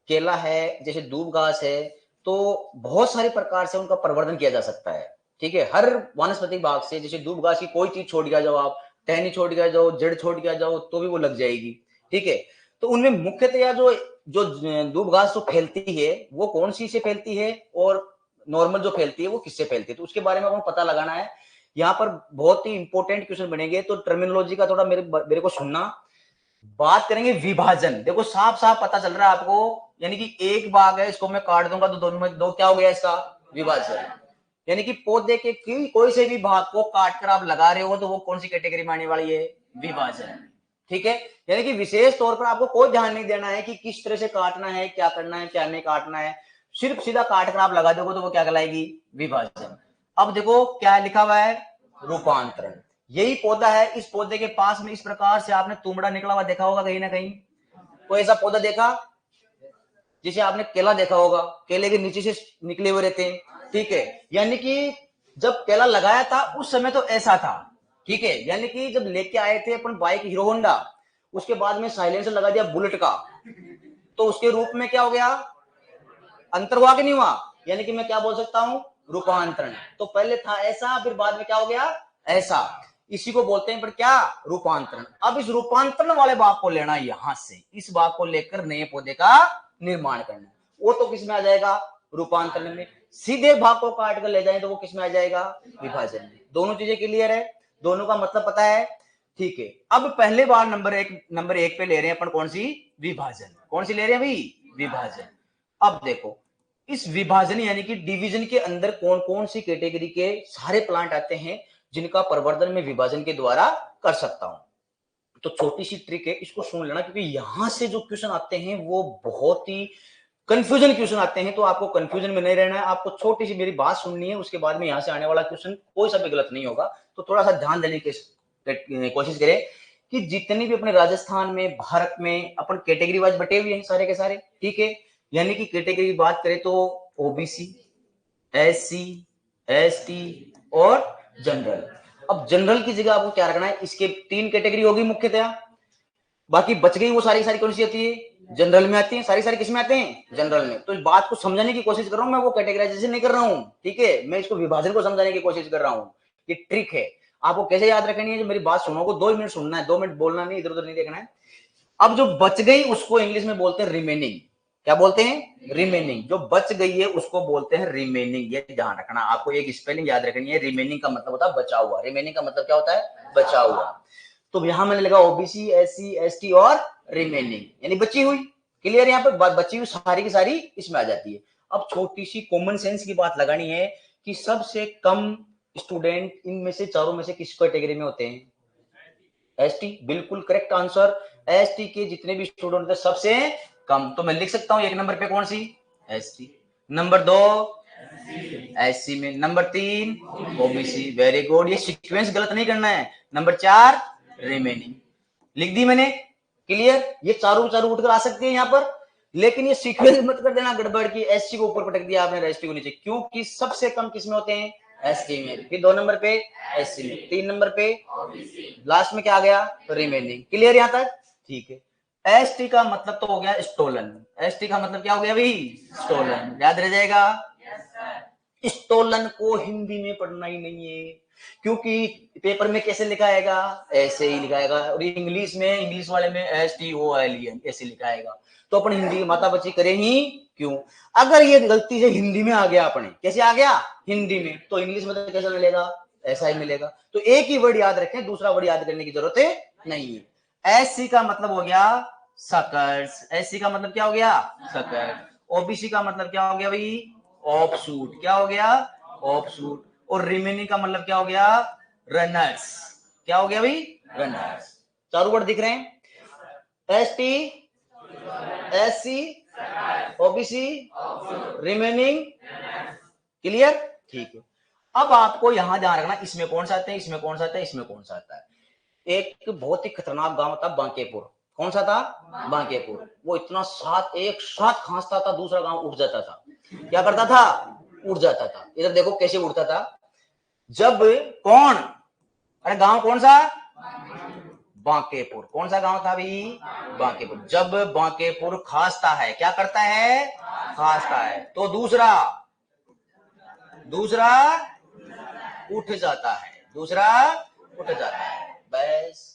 केला है, जैसे दूब घास है, तो बहुत सारे प्रकार से उनका प्रवर्धन किया जा सकता है। ठीक है, हर वनस्पतिक भाग से, जैसे दूब घास की कोई चीज छोड़ दिया जाओ आप, टहनी छोड़ दिया जाओ, जड़ छोड़ दिया जाओ, तो भी वो लग जाएगी। ठीक है, तो उनमें मुख्यतया जो जो दूब घास जो फैलती है वो कौन सी से फैलती है, और नॉर्मल जो फैलती है वो किससे फैलती है, तो उसके बारे में आपको पता लगाना है। यहाँ पर बहुत ही इंपॉर्टेंट क्वेश्चन बनेंगे, तो टर्मिनोलॉजी का थोड़ा मेरे को सुनना। बात करेंगे विभाजन, देखो साफ साफ पता चल रहा है आपको, यानी कि एक भाग है, इसको मैं काट दूंगा तो दोनों में दो क्या हो गया इसका, विभाजन। यानी कि पौधे के कोई से भी भाग को काट कर आप लगा रहे हो तो वो कौन सी कैटेगरी में आने वाली है, विभाजन। ठीक है, यानी कि विशेष तौर पर आपको कोई ध्यान नहीं देना है कि किस तरह से काटना है, क्या करना है, क्या नहीं काटना है, सिर्फ सीधा काट कर आप लगा दोगे तो वो क्या कहलाएगी, विभाजन। अब देखो क्या लिखा हुआ है, रूपांतरण। यही पौधा है, इस पौधे के पास में इस प्रकार से आपने तुमड़ा निकला हुआ देखा होगा कहीं ना कहीं, कोई ऐसा पौधा देखा, जिसे आपने केला देखा होगा, केले के नीचे से निकले हुए रहते हैं। ठीक है, यानी कि जब केला लगाया था उस समय तो ऐसा था। ठीक है, यानी कि जब लेके आए थे अपन बाइक हीरो होंडा, उसके बाद में साइलेंसर लगा दिया बुलेट का, तो उसके रूप में क्या हो गया, अंतर हुआ कि नहीं हुआ, यानी कि मैं क्या बोल सकता हूं, रूपांतरण। तो पहले था ऐसा, फिर बाद में क्या हो गया, ऐसा। इसी को बोलते हैं पर क्या, रूपांतरण। अब इस रूपांतरण वाले भाग को लेना यहां से, इस भाग को लेकर नए पौधे का निर्माण करना, वो तो किस में आ जाएगा, रूपांतरण में। सीधे भाग को काट कर ले जाए तो वो किस में आ जाएगा, विभाजन में। दोनों चीजें क्लियर है, दोनों का मतलब पता है, ठीक है। अब पहले बार नंबर एक पे ले रहे हैं अपन, कौन सी, विभाजन। कौन सी ले रहे हैं भाई, विभाजन। अब देखो इस विभाजन यानी कि डिवीजन के अंदर कौन कौन सी कैटेगरी के सारे प्लांट आते हैं जिनका प्रवर्धन में विभाजन के द्वारा कर सकता हूं। तो छोटी सी ट्रिक है, इसको सुन लेना, क्योंकि यहां से जो क्वेश्चन आते हैं वो बहुत ही कंफ्यूजन क्वेश्चन आते हैं, तो आपको कंफ्यूजन में नहीं रहना है, आपको छोटी सी मेरी बात सुननी है, उसके बाद में यहां से आने वाला क्वेश्चन कोई सा भी गलत नहीं होगा। तो थोड़ा सा ध्यान देने की कोशिश करें कि जितने भी अपने राजस्थान में, भारत में अपन कैटेगरी वाइज बटे हुए हैं सारे के सारे, ठीक है। यानी कि कैटेगरी की बात करें तो ओबीसी, एससी, एसटी और जनरल। अब जनरल की जगह आपको क्या रखना है, इसके 3 कैटेगरी होगी मुख्यतः, बाकी बच गई वो सारी कौन सी आती है, जनरल में आती है, सारी किस में आते हैं, जनरल में। तो इस बात को समझाने की कोशिश कर रहा हूं मैं, वो कैटेगराइजेशन नहीं कर रहा हूं, ठीक है। मैं इसको विभाजन को समझाने की कोशिश कर रहा हूं। ये ट्रिक है, आपको कैसे याद रखनी है, जो मेरी बात सुनोगे 2 मिनट सुनना है, 2 मिनट बोलना नहीं, इधर उधर नहीं देखना है। अब जो बच गई उसको इंग्लिश में बोलते हैं रिमेनिंग। क्या बोलते हैं, रिमेनिंग। जो बच गई है उसको बोलते हैं रिमेनिंग। ये ध्यान रखना, आपको एक स्पेलिंग याद रखनी है, रिमेनिंग का मतलब होता है बचा हुआ। रिमेनिंग का मतलब क्या होता है, बचा हुआ। तो यहां मैंने लगा ओबीसी, एससी, एसटी और रिमेनिंग, यानी बची हुई। क्लियर, यहाँ पर बची हुई सारी की सारी इसमें आ जाती है। अब छोटी सी कॉमन सेंस की बात लगानी है कि सबसे कम स्टूडेंट इनमें से चारों में से किस कैटेगरी में होते हैं, एसटी। बिल्कुल करेक्ट आंसर। एसटी के जितने भी स्टूडेंट होते हैं सबसे कम, तो मैं लिख सकता हूं 1 नंबर पे कौन सी, एसटी। नंबर 2 एससी में, नंबर 3 ओबीसी। वेरी गुड, ये सीक्वेंस गलत नहीं करना है। नंबर 4 रिमेनिंग, लिख दी मैंने। क्लियर, ये चारों उठकर आ सकती है यहाँ पर, लेकिन ये सीक्वेंस मत कर देना गड़बड़ की, एससी को ऊपर पटक दिया आपने, एसटी को नीचे, क्योंकि सबसे कम किसमें होते हैं, एसटी में। फिर 2 नंबर पे एससी में, 3 नंबर पे लास्ट में क्या आ गया, रिमेनिंग। क्लियर यहाँ तक, ठीक है। एसटी का मतलब तो हो गया स्टोलन। एसटी का मतलब क्या हो गया भाई, स्टोलन। याद रह जाएगा, स्टोलन को हिंदी में पढ़ना ही नहीं है, क्योंकि पेपर में कैसे लिखाएगा, ऐसे ही लिखाएगा। और इंग्लिश में, इंग्लिश वाले में STOLEN ऐसे लिखाएगा। तो अपन हिंदी की माता बच्ची करें ही क्यों। अगर ये गलती से हिंदी में आ गया, अपने कैसे आ गया, हिंदी में, तो इंग्लिश में तो कैसा मिलेगा, ऐसा ही मिलेगा। तो एक ही वर्ड याद रखें, दूसरा वर्ड याद करने की जरूरत नहीं है। एससी का मतलब हो गया सकर्स। एससी का मतलब क्या हो गया, सकर्स। ओबीसी का मतलब क्या हो गया भाई, ऑफशूट। क्या हो गया, ऑफशूट। और रिमेनिंग का मतलब क्या हो गया, रनर्स। क्या हो गया भाई, रनर्स। चारों वर्ड दिख रहे हैं, ST, SC, OBC, remaining. Clear, ठीक है। अब आपको यहां ध्यान रखना, इसमें कौन सा आता है, इसमें कौन सा आता है, इसमें कौन सा आता है। एक बहुत ही खतरनाक गांव था बांकेपुर। कौन सा था, बांकेपुर। वो इतना एक साथ खांसता था, दूसरा गांव उठ जाता था। क्या करता था, उठ जाता था। इधर देखो कैसे उठता था, जब कौन, अरे गांव कौन सा, बांकेपुर। कौन सा गांव था भाई, बांकेपुर। जब बांकेपुर खांसता है, क्या करता है, खांसता है, तो दूसरा उठ जाता है, दूसरा उठ जाता है। बस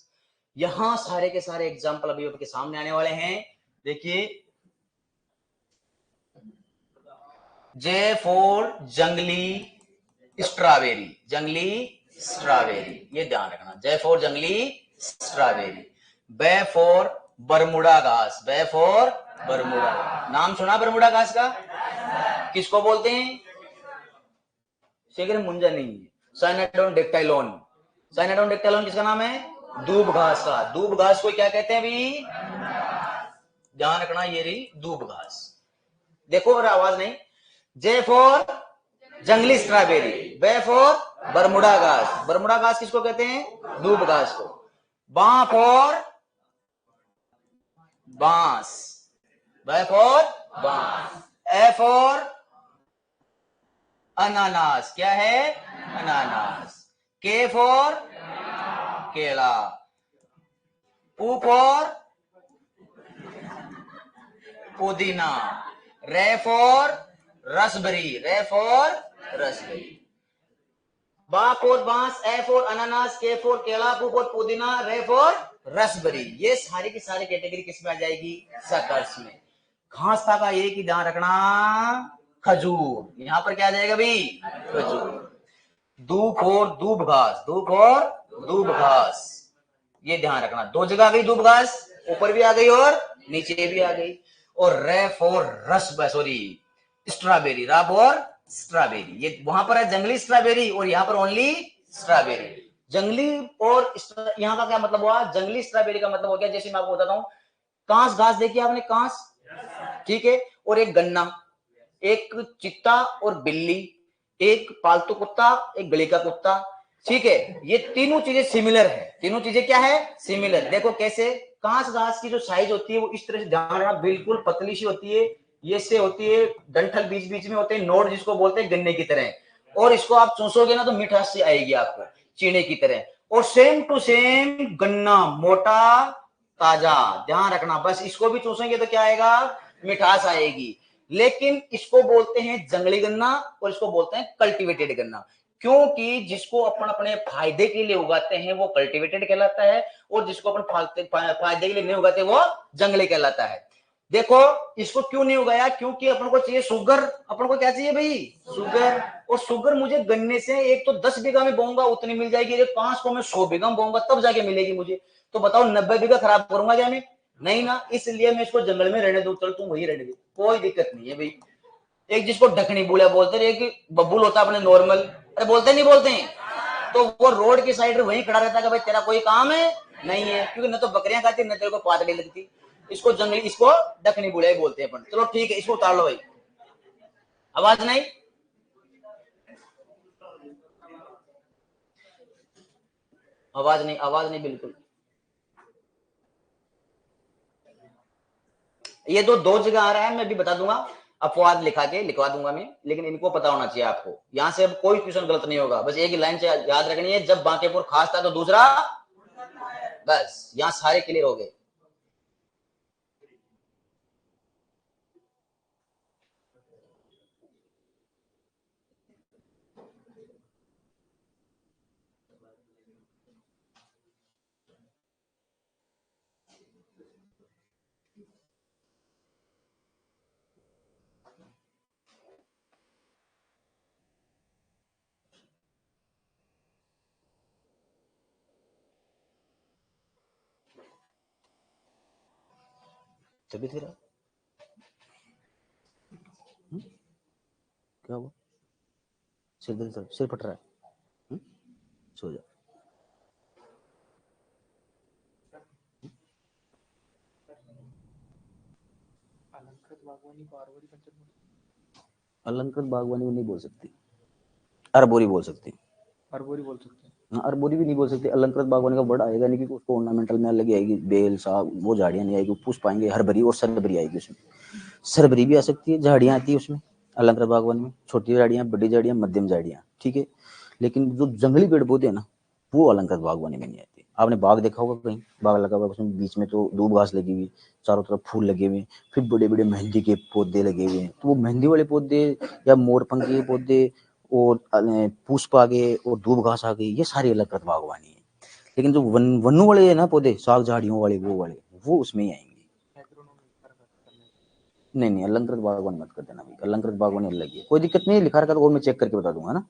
यहां सारे के सारे एग्जाम्पल अभी आपके सामने आने वाले हैं। देखिए, जे फॉर जंगली स्ट्रॉबेरी, जंगली स्ट्रॉबेरी, ये ध्यान रखना। जे फॉर जंगली स्ट्रॉबेरी। बे फॉर बरमुडा घास, बे फॉर बरमुडा। नाम सुना बरमुडा घास का, किसको बोलते हैं, शेखर मुंजा नहीं है, साइनाडोन डेक्टाइलोन। साइनाडोन डेक्टाइलोन किसका नाम है, दूब घास का। दूब घास को क्या कहते हैं भी, ध्यान रखना, ये रही दूब घास। देखो और आवाज नहीं, जे फॉर जंगली स्ट्रॉबेरी, बे फॉर बरमुडा घास। बरमुडा घास किसको कहते हैं, दूब घास को। बा फॉर बांस, बे फॉर बांस। ए फॉर अनानास, क्या है, अनानास। के फॉर केला। पू फॉर पुदीना। रे फॉर रसबेरी, रे फॉर रसबेरी। बा फॉर बांस, ए फॉर अनानास, के फॉर केला, पू फॉर पुदीना, रे फॉर रसबेरी। ये सारी की सारी कैटेगरी किस में आ जाएगी? सकर्स में। घास था का एक ही ध्यान रखना, खजूर। यहां पर क्या आ जाएगा भाई? खजूर। दूब और दूब घास, दूब और दूब घास, ये ध्यान रखना। दो जगह आ गई दूब घास, ऊपर भी आ गई और नीचे भी आ गई। और रेफ और रस, सॉरी स्ट्रॉबेरी, राब और स्ट्रॉबेरी, ये वहां पर है जंगली स्ट्रॉबेरी और यहाँ पर ओनली स्ट्रॉबेरी। जंगली और यहाँ का क्या मतलब हुआ? जंगली स्ट्रॉबेरी का मतलब हो गया, जैसे मैं आपको बताता हूँ, कांस घास देखिए आपने, कांस, ठीक है, और एक गन्ना, एक चित्ता और बिल्ली, एक पालतू कुत्ता, एक गली का कुत्ता, ठीक है। ये तीनों चीजें सिमिलर है। तीनों चीजें क्या है? सिमिलर। देखो कैसे, कांच घास की जो साइज होती है वो इस तरह से ध्यान रखना, बिल्कुल पतली सी होती है, ये से होती है, डंठल बीच बीच में होते हैं, नोड जिसको बोलते हैं गन्ने की तरह, और इसको आप चूसोगे ना तो मिठास से आएगी आपको, चीनी की तरह। और सेम टू सेम गन्ना, मोटा ताजा, ध्यान रखना, बस इसको भी चूसेंगे तो क्या आएगा? मिठास आएगी। लेकिन इसको बोलते हैं जंगली गन्ना और इसको बोलते हैं कल्टीवेटेड गन्ना, क्योंकि जिसको अपन अपने फायदे के लिए उगाते हैं वो कल्टीवेटेड कहलाता है, और जिसको अपन फायदे के लिए नहीं उगाते वो जंगली कहलाता है। देखो इसको क्यों नहीं उगाया? क्योंकि अपन को चाहिए शुगर। अपन को क्या चाहिए भाई? शुगर। और शुगर मुझे गन्ने से एक तो 10 बीघा में बोऊंगा उतनी मिल जाएगी, 5 को मैं 100 बीघा में बोऊंगा तब जाके मिलेगी मुझे। तो बताओ 90 बीघा खराब करूंगा क्या मैं? नहीं ना, इसलिए मैं इसको जंगल में रहने दूं। चल तुम वही रहने दे, कोई दिक्कत नहीं है भाई। एक जिसको ढकनी बुला बोलते हैं, एक बबूल होता है अपने नॉर्मल, अरे बोलते नहीं बोलते हैं, तो वो रोड की साइड वहीं खड़ा रहता है कि भाई तेरा कोई काम है नहीं है, क्योंकि न तो बकरियां खाती न तेरे को पातड़ी लगती। इसको जंगली, इसको ढकनी बुलाई बोलते हैं अपन। चलो ठीक है, इसको उतार लो भाई। आवाज नहीं, आवाज नहीं, आवाज नहीं बिल्कुल। ये दो जगह आ रहा है, मैं भी बता दूंगा, अपवाद लिखवा दूंगा मैं, लेकिन इनको पता होना चाहिए आपको। यहां से अब कोई क्वेश्चन गलत नहीं होगा, बस एक ही लाइन से याद रखनी है, जब बांकेपुर खास था तो दूसरा, बस यहां सारे क्लियर हो गए। तभी तेरा क्या हुआ? सिर फट रहा है? सो जा। अलंकृत बागवानी नहीं बोल सकती, अरबोरी बोल सकती। अरबोरी बोल सकते हैं। हाँ, अरबोरी भी नहीं बोल सकती। अलंकृत बागवानी का वर्ड आएगा नहीं, क्योंकि उसको ऑर्नामेंटल में अलग आएगी, बेल साग वो झाड़ियां नहीं आएगी, पुष्प आएंगे, हरबरी और सरबरी आएगी उसमें। सरबरी भी आ सकती है, झाड़ियां आती है उसमें अलंकृत बागवानी में, छोटी झाड़ियां, बड़ी झाड़ियां, मध्यम झाड़ियां, ठीक है। लेकिन जो जंगली पेड़ पौधे है ना, वो अलंकृत बागवानी में नहीं आते। आपने बाग देखा होगा, कहीं बाग लगा हुआ, उसमें बीच में तो दूब घास लगी हुई, चारों तरफ फूल लगे हुए, फिर बड़े बड़े मेहंदी के पौधे लगे हुए हैं, तो वो मेहंदी वाले पौधे या मोरपंखी के पौधे और पुष्प आ गए और दूब घास आ गई, ये सारी अलंकृत बागवानी है। लेकिन जो वनों वाले है ना पौधे, साग झाड़ियों वाले, वो उसमें ही आएंगे। नहीं नहीं, अलंकृत बागवानी मत कर देना भाई, अलंकृत बागवानी अलग है, कोई दिक्कत नहीं है, लिखा रखा तो वो मैं चेक करके बता दूंगा ना।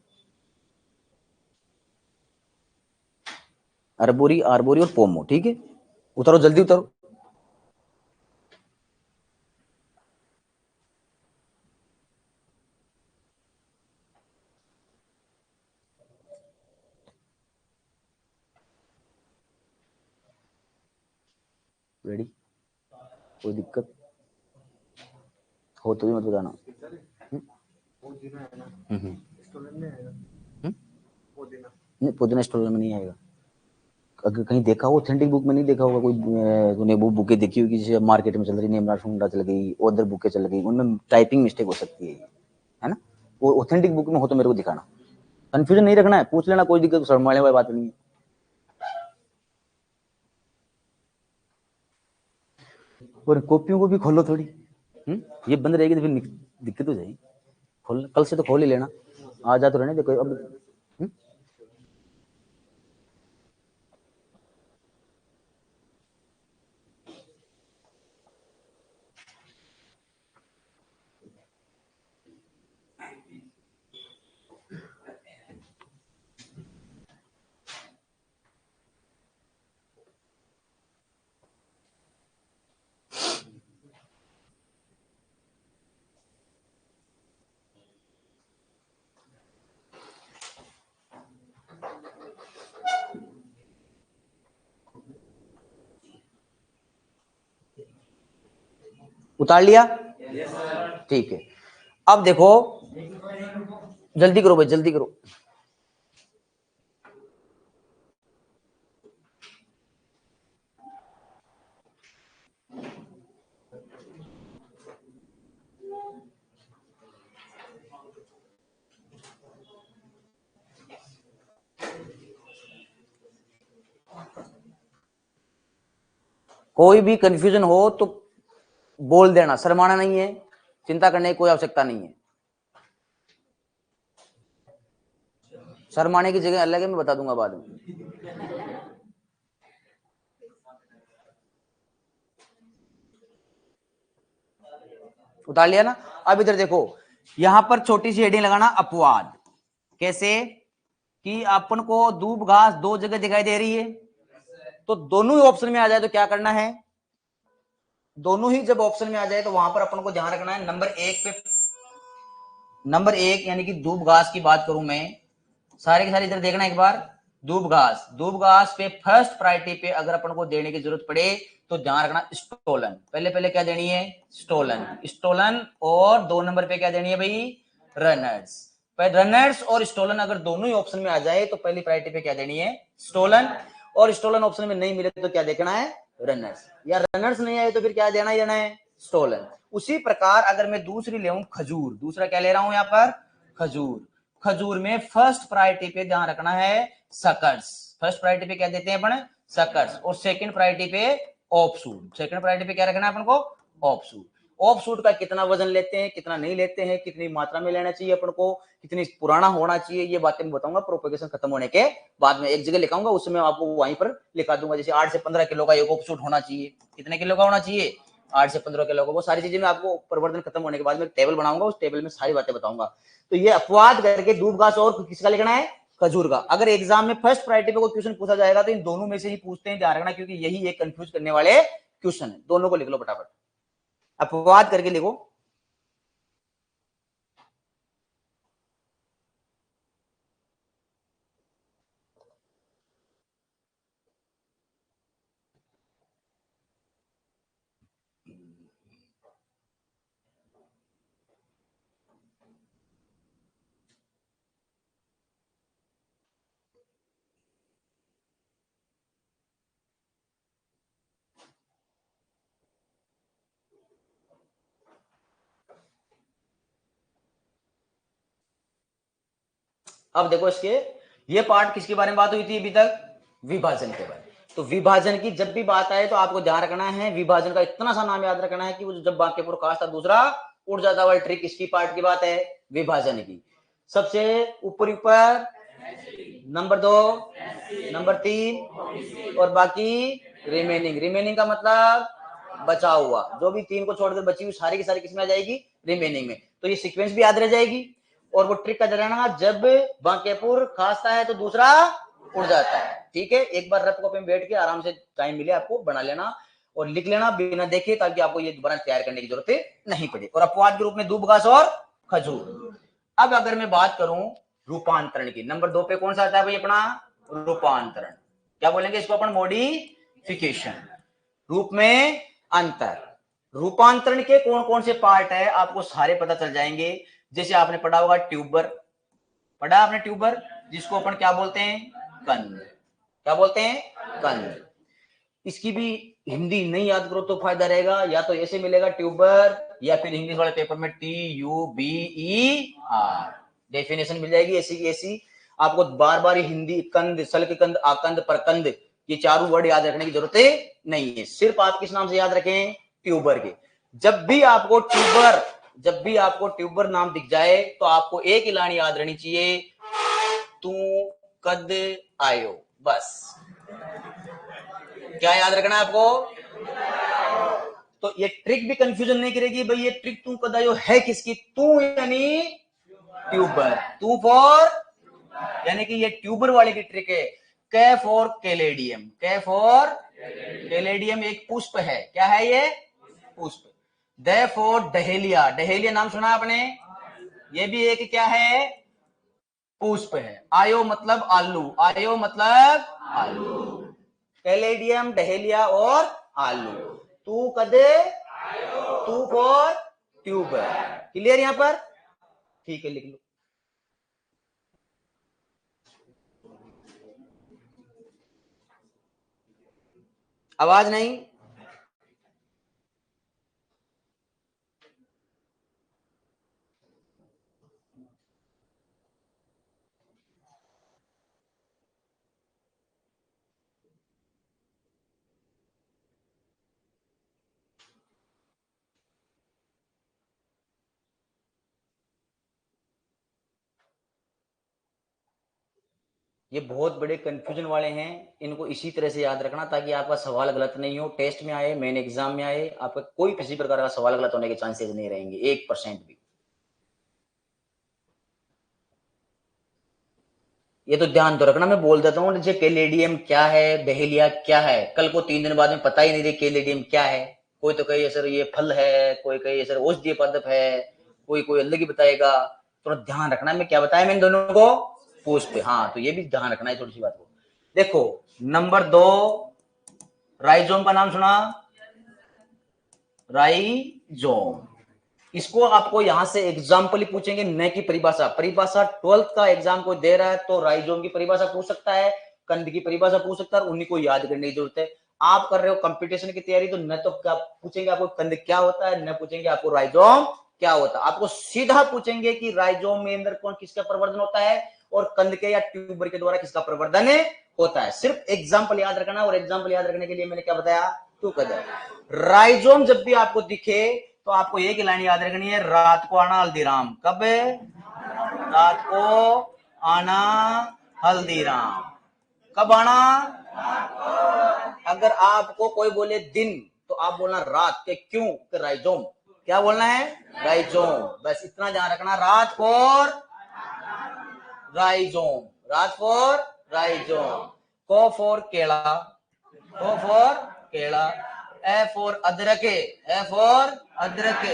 अरबोरी, आरबोरी और पोमो, ठीक है। उतारो, जल्दी उतारो। रेडी? कोई दिक्कत हो तो भी मत बताना। नहीं, पुदीना स्टोर में नहीं आएगा। अगर कहीं देखा हो, ऑथेंटिक बुक में नहीं देखा होगा, कोई तूने वो बुकें देखी होगी जैसे मार्केट में चल रही, नेमरा शुंडा चल गई, अदर बुकें चल गई, उनमें टाइपिंग मिस्टेक हो सकती है ना। वो ऑथेंटिक बुक में हो तो मेरे को दिखाना। कंफ्यूजन नहीं रखना है, पूछ लेना, कोई दिक्कत शर्माने वाली बात नहीं है। और कॉपियों को भी खोलो थोड़ी, ये बंद रहेगी तो फिर दिक्कत हो जाएगी। खोल, कल से तो खोल ही लेना, आ जा तो रहने देखो अब। उतार लिया? ठीक है। अब देखो, जल्दी करो भाई, जल्दी करो। कोई भी कंफ्यूजन हो तो बोल देना, शर्माना नहीं है, चिंता करने की कोई आवश्यकता नहीं है। शर्माने की जगह अलग है, मैं बता दूंगा बाद में। उतार लिया ना? अब इधर देखो, यहां पर छोटी सी हेडिंग लगाना, अपवाद। कैसे कि अपन को दूब घास दो जगह दिखाई दे रही है, तो दोनों ही ऑप्शन में आ जाए तो क्या करना है? दोनों ही जब ऑप्शन में आ जाए तो वहां पर अपन को ध्यान रखना है, नंबर एक पे, नंबर एक यानी कि दूब घास की बात करूं मैं, सारे के सारे इधर देखना एक बार। दूब घास, दूब घास पे फर्स्ट प्रायोरिटी पे अगर अपन को देने की जरूरत पड़े तो ध्यान रखना स्टोलन, पहले पहले क्या देनी है? Stolen, stolen. और 2 नंबर पे क्या देनी है भाई? रनर्स। रनर्स और स्टोलन अगर दोनों ही ऑप्शन में आ जाए तो पहली प्रायोरिटी पे क्या देनी है? स्टोलन। और स्टोलन ऑप्शन में नहीं मिले तो क्या देखना है? रनर्स। या रनर्स नहीं आए तो फिर क्या देना है? स्टोलन। उसी प्रकार अगर मैं दूसरी ले खजूर, दूसरा क्या ले रहा हूं यहां पर? खजूर। खजूर में फर्स्ट प्रायोरिटी पे ध्यान रखना है सकर्स, फर्स्ट प्रायोरिटी पे क्या देते हैं अपन? सकर्स। और सेकंड प्रायोरिटी पे ऑफशूट, सेकंड प्रायोरिटी पे क्या रखना है अपन को? ऑफशूट। ऑफशूट का कितना वजन लेते हैं, कितना नहीं लेते हैं, कितनी मात्रा में लेना चाहिए अपन को, कितनी पुराना होना चाहिए, ये बातें मैं बताऊंगा प्रोपेगेशन खत्म होने के बाद में। एक जगह लिखाऊंगा, उसमें आपको वहीं पर लिखा दूंगा। जैसे 8 से 15 किलो का एक ऑफशूट होना चाहिए, कितने किलो का होना चाहिए? 8 से 15 किलो का। वो सारी चीजें मैं आपको प्रवर्धन खत्म होने के बाद में टेबल बनाऊंगा, उस टेबल में सारी बातें बताऊंगा। तो ये अपवाद करके दूब घास और किसका लिखना है? खजूर का। अगर एग्जाम में फर्स्ट प्रायोरिटी पे कोई क्वेश्चन पूछा जाएगा तो इन दोनों में से ही पूछते हैं, ध्यान रखना, क्योंकि यही एक कंफ्यूज करने वाले क्वेश्चन है। दोनों को लिख लो फटाफट, अपवाद करके लिखो। अब देखो, इसके ये पार्ट किसके बारे में बात हुई थी अभी तक? विभाजन के बारे में। तो विभाजन की जब भी बात आए तो आपको ध्यान रखना है, विभाजन का इतना सा नाम याद रखना है कि वो जब बांकेपुर काश था दूसरा उड़ जाता वाली ट्रिक इसकी पार्ट की बात है, विभाजन की। सबसे ऊपर ऊपर नंबर 2, नंबर 3 और बाकी रिमेनिंग। रिमेनिंग का मतलब बचा हुआ, जो भी 3 को छोड़कर बची हुई सारी की सारी किसमें आ जाएगी? रिमेनिंग में। तो ये सीक्वेंस भी याद रह जाएगी। और वो ट्रिक का रहना, जब बांकेपुर खांसता है तो दूसरा उड़ जाता है। ठीक है, एक बार रफ कॉपी में बैठ के आराम से टाइम मिले आपको बना लेना और लिख लेना बिना देखे, ताकि आपको ये दोबारा तैयार करने की जरूरत नहीं पड़े। और अपवाद के रूप में दूब घास और खजूर। अब अगर मैं बात करूं रूपांतरण की, नंबर 2 पे कौन सा आता है भाई अपना? रूपांतरण। क्या बोलेंगे इसको अपन? मॉडिफिकेशन। रूप में अंतर। रूपांतरण के कौन कौन से पार्ट है आपको सारे पता चल जाएंगे। जैसे आपने पढ़ा होगा ट्यूबर, पढ़ा आपने ट्यूबर, जिसको अपन क्या बोलते हैं? कंद। क्या बोलते हैं? कंद। इसकी भी हिंदी नहीं याद करो तो फायदा रहेगा, या तो ऐसे मिलेगा ट्यूबर, या फिर इंग्लिश वाले पेपर में TUBER डेफिनेशन मिल जाएगी ऐसी की ऐसी। आपको बार बार हिंदी कंद, सल्क कंद, आकंद, परकंद, ये चारों वर्ड याद रखने की जरूरत नहीं है। सिर्फ आप किस नाम से याद रखें? ट्यूबर के। जब भी आपको ट्यूबर, जब भी आपको ट्यूबर नाम दिख जाए तो आपको एक ही लाइन याद रहनी चाहिए, तू कद आयो, बस। क्या याद रखना है आपको? तो ये ट्रिक भी कंफ्यूजन नहीं करेगी भाई, ये ट्रिक तू कद आयो है किसकी? तू यानी ट्यूबर, तू फॉर यानी कि ये ट्यूबर वाले की ट्रिक है। कै फॉर कैलेडियम, कै फॉर कैलेडियम एक पुष्प है। क्या है ये? पुष्प। द फॉर डहेलिया, डहेलिया नाम सुना आपने? ये भी एक क्या है? पुष्प है। आयो मतलब आलू, आयो मतलब आलू। कैलेडियम, डहेलिया और आलू। तू कदे टू फॉर ट्यूब। क्लियर यहां पर? ठीक है, लिख लो। आवाज नहीं? ये बहुत बड़े कंफ्यूजन वाले हैं, इनको इसी तरह से याद रखना ताकि आपका सवाल गलत नहीं हो, टेस्ट में आए, मेन एग्जाम में आए, आपका कोई किसी प्रकार का सवाल गलत होने के चांसेस नहीं रहेंगे 1% भी। ये तो ध्यान तो रखना, मैं बोल देता हूँ जैसे कैलेडियम क्या है, बहेलिया क्या है, कल को 3 दिन बाद में पता ही नहीं रही कैलेडियम क्या है। कोई तो कहे सर ये फल है, कोई कहे सर औषधीय पदार्थ है, कोई कोई अलग ही बताएगा। थोड़ा ध्यान रखना मैं क्या बताया मैंने दोनों को पूछ पे। हाँ, तो ये भी ध्यान रखना है थोड़ी सी बात को। देखो नंबर 2, राइजोम का नाम सुना? राइजोम, इसको आपको यहां से एग्जाम्पल ही पूछेंगे, न की परिभाषा। परिभाषा 12th का एग्जाम कोई दे रहा है तो राइजोम की परिभाषा पूछ सकता है, कंद की परिभाषा पूछ सकता है, उन्हीं को याद करने की जरूरत है। आप कर रहे हो कंपटीशन की तैयारी तो न तो क्या पूछेंगे आपको कंद क्या होता है, न पूछेंगे आपको राइजोम क्या होता है। आपको सीधा पूछेंगे कि राइजोम में अंदर कौन किसका प्रवर्धन होता है और कंद के या ट्यूबर के द्वारा किसका प्रवर्धन होता है। सिर्फ एग्जाम्पल याद रखना, और एग्जाम्पल याद रखने के लिए मैंने क्या बताया, टू कदर। राइजोम जब भी आपको दिखे तो आपको एक लाइन याद रखनी है, रात को आना हल्दीराम। कब? रात को आना हल्दीराम। कब आना? अगर आपको कोई बोले दिन तो आप बोलना रात के, क्यों? कि राइजोम। क्या बोलना है? राइजोम। बस इतना ध्यान रखना, रात फॉर राइजोम, रात फॉर राइजोम। को फॉर केला, को फॉर केला। ए फॉर अदरक, ए फॉर अदरक।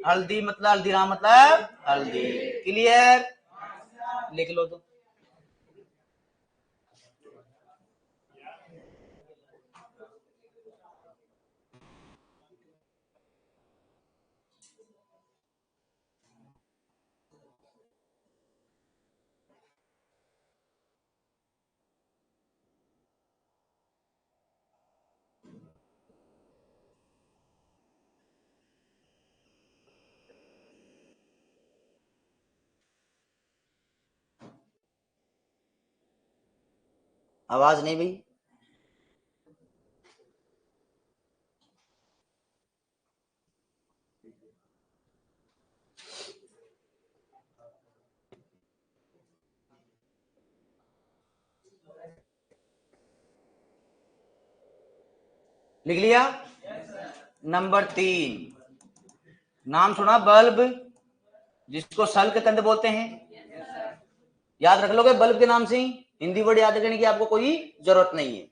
हल्दी मतलब हल्दीराम मतलब हल्दी। क्लियर? लिख लो तो। आवाज नहीं भाई? लिख लिया? नंबर 3, नाम सुना बल्ब, जिसको सल्ककंद बोलते हैं। याद रख लोगे बल्ब के नाम से ही, हिंदी वर्ड याद रखने की आपको कोई जरूरत नहीं है।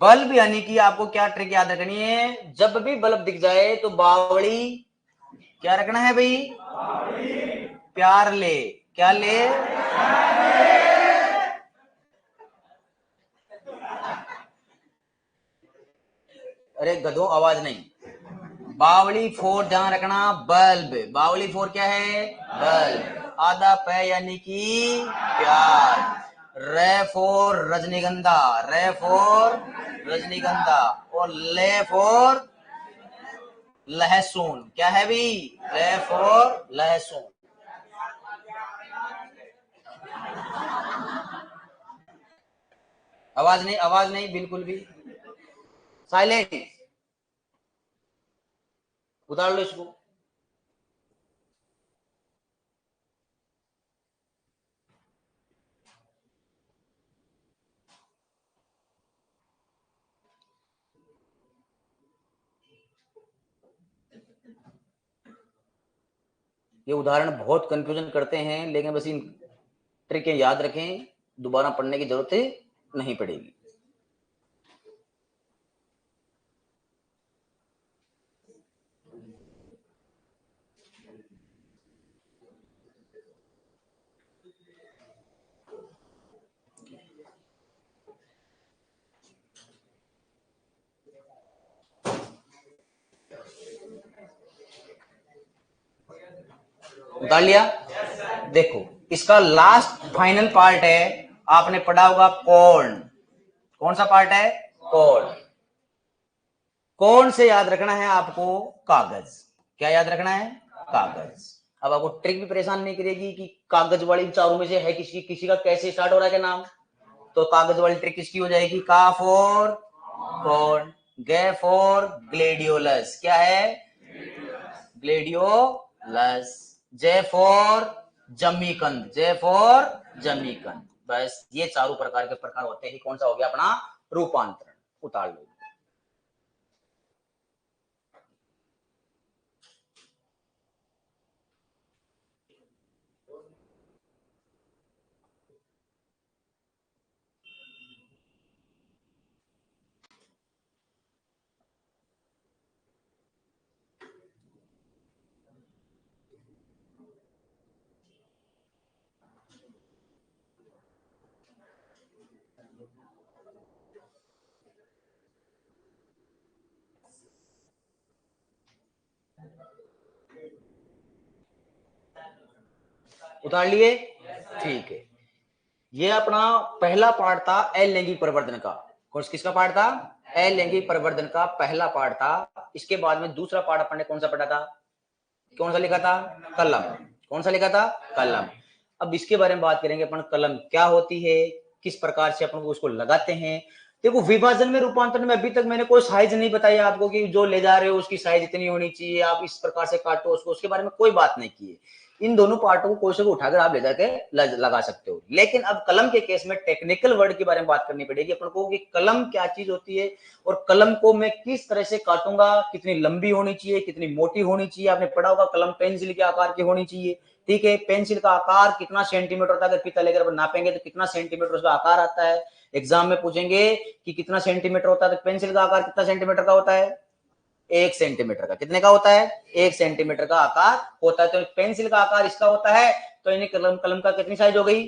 बल्ब यानी कि आपको क्या ट्रिक याद रखनी है, जब भी बल्ब दिख जाए तो बावड़ी क्या रखना है भाई? प्यार ले। क्या ले? अरे गधों, आवाज नहीं। बावली फोर ध्यान रखना, बल्ब। बावली फोर क्या है? बल्ब। आधा पै यानी कि प्यार। रे फोर रजनीगंधा, रे फोर रजनीगंधा। और ले फोर लहसुन। क्या है भी? ले फोर लहसुन। आवाज नहीं, आवाज नहीं बिल्कुल भी। साइलेंट। उतार लो इसको। ये उदाहरण बहुत कंफ्यूजन करते हैं, लेकिन बस इन ट्रिकें याद रखें, दोबारा पढ़ने की जरूरत नहीं पड़ेगी। उतार लिया। देखो इसका लास्ट फाइनल पार्ट है, आपने पढ़ा होगा कौन, कौन सा पार्ट है, कौन। कौन से याद रखना है आपको, कागज। क्या याद रखना है, कागज। अब आपको ट्रिक भी परेशान नहीं करेगी कि कागज वाली चारों में से है किसी किसी का कैसे स्टार्ट हो रहा है क्या नाम, तो कागज वाली ट्रिक किसकी हो जाएगी, का फॉर कौन, गे फॉर ग्लेडियोलस, क्या है ग्लेडियोलस, जे फॉर जमीकंद, जे फॉर जमीकंद। बस ये चारों प्रकार के प्रकार होते हैं, कौन सा हो गया अपना रूपांतरण। उतार लो। उतार लिए, ठीक है। ये अपना पहला पार्ट था अलैंगिक परिवर्तन का। कौन किसका पार्ट था, अलैंगिक परिवर्तन का पहला पार्ट था। इसके बाद में दूसरा पार्ट अपन ने कौन सा पढ़ा था, कौन सा लिखा था, कलम। कौन सा लिखा था, कलम। अब इसके बारे में बात करेंगे अपन, कलम क्या होती है, किस प्रकार से अपन उसको लगाते हैं। देखो विभाजन में रूपांतरण में अभी तक मैंने कोई साइज नहीं बताया आपको कि जो ले जा रहे हो उसकी साइज इतनी होनी चाहिए, आप इस प्रकार से काटो उसको, उसके बारे में कोई बात नहीं की है। इन दोनों पार्टों को कोई से भी उठाकर आप ले जाके लगा सकते हो। लेकिन अब कलम के केस में टेक्निकल वर्ड के बारे में बात करनी पड़ेगी अपन को कि कलम क्या चीज होती है और कलम को मैं किस तरह से काटूंगा, कितनी लंबी होनी चाहिए, कितनी मोटी होनी चाहिए। आपने पढ़ा होगा कलम पेंसिल के आकार की होनी चाहिए, ठीक है। पेंसिल का आकार कितना सेंटीमीटर होता है, अगर फीता लेकर नापेंगे तो कितना सेंटीमीटर उसका आकार आता है। एग्जाम में पूछेंगे कि कितना सेंटीमीटर होता है, तो पेंसिल का आकार कितना सेंटीमीटर का होता है, 1 सेंटीमीटर का। कितने का होता है, 1 सेंटीमीटर का आकार होता है। तो पेंसिल का आकार इसका होता है, तो यानी कलम कलम का कितनी साइज हो गई,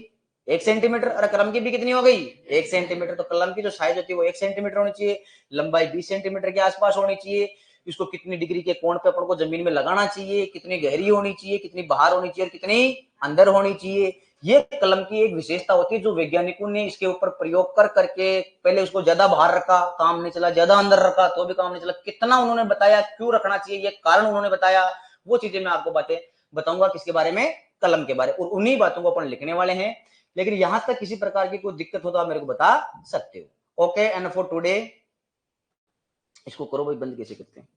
1 सेंटीमीटर। और कलम की भी कितनी हो गई, 1 सेंटीमीटर। तो कलम की जो साइज होती है वो 1 सेंटीमीटर होनी चाहिए, लंबाई 20 सेंटीमीटर के आसपास होनी चाहिए। इसको कितनी डिग्री के कोण पे अपन को जमीन में लगाना चाहिए, कितनी गहरी होनी चाहिए, कितनी बाहर होनी चाहिए और कितनी अंदर होनी चाहिए। ये कलम की एक विशेषता होती है जो वैज्ञानिकों ने इसके ऊपर प्रयोग कर करके, पहले उसको ज्यादा बाहर रखा काम नहीं चला, ज्यादा अंदर रखा तो भी काम नहीं चला, कितना उन्होंने बताया, क्यों रखना चाहिए, ये कारण उन्होंने बताया। वो चीजें मैं आपको बातें बताऊंगा किसके बारे में, कलम के बारे, और उन्हीं बातों को अपन लिखने वाले हैं। लेकिन यहां तक किसी प्रकार की कोई दिक्कत हो तो आप मेरे को बता सकते हो। ओके, एंड फॉर टुडे इसको करो भाई, बंद कैसे करते हैं।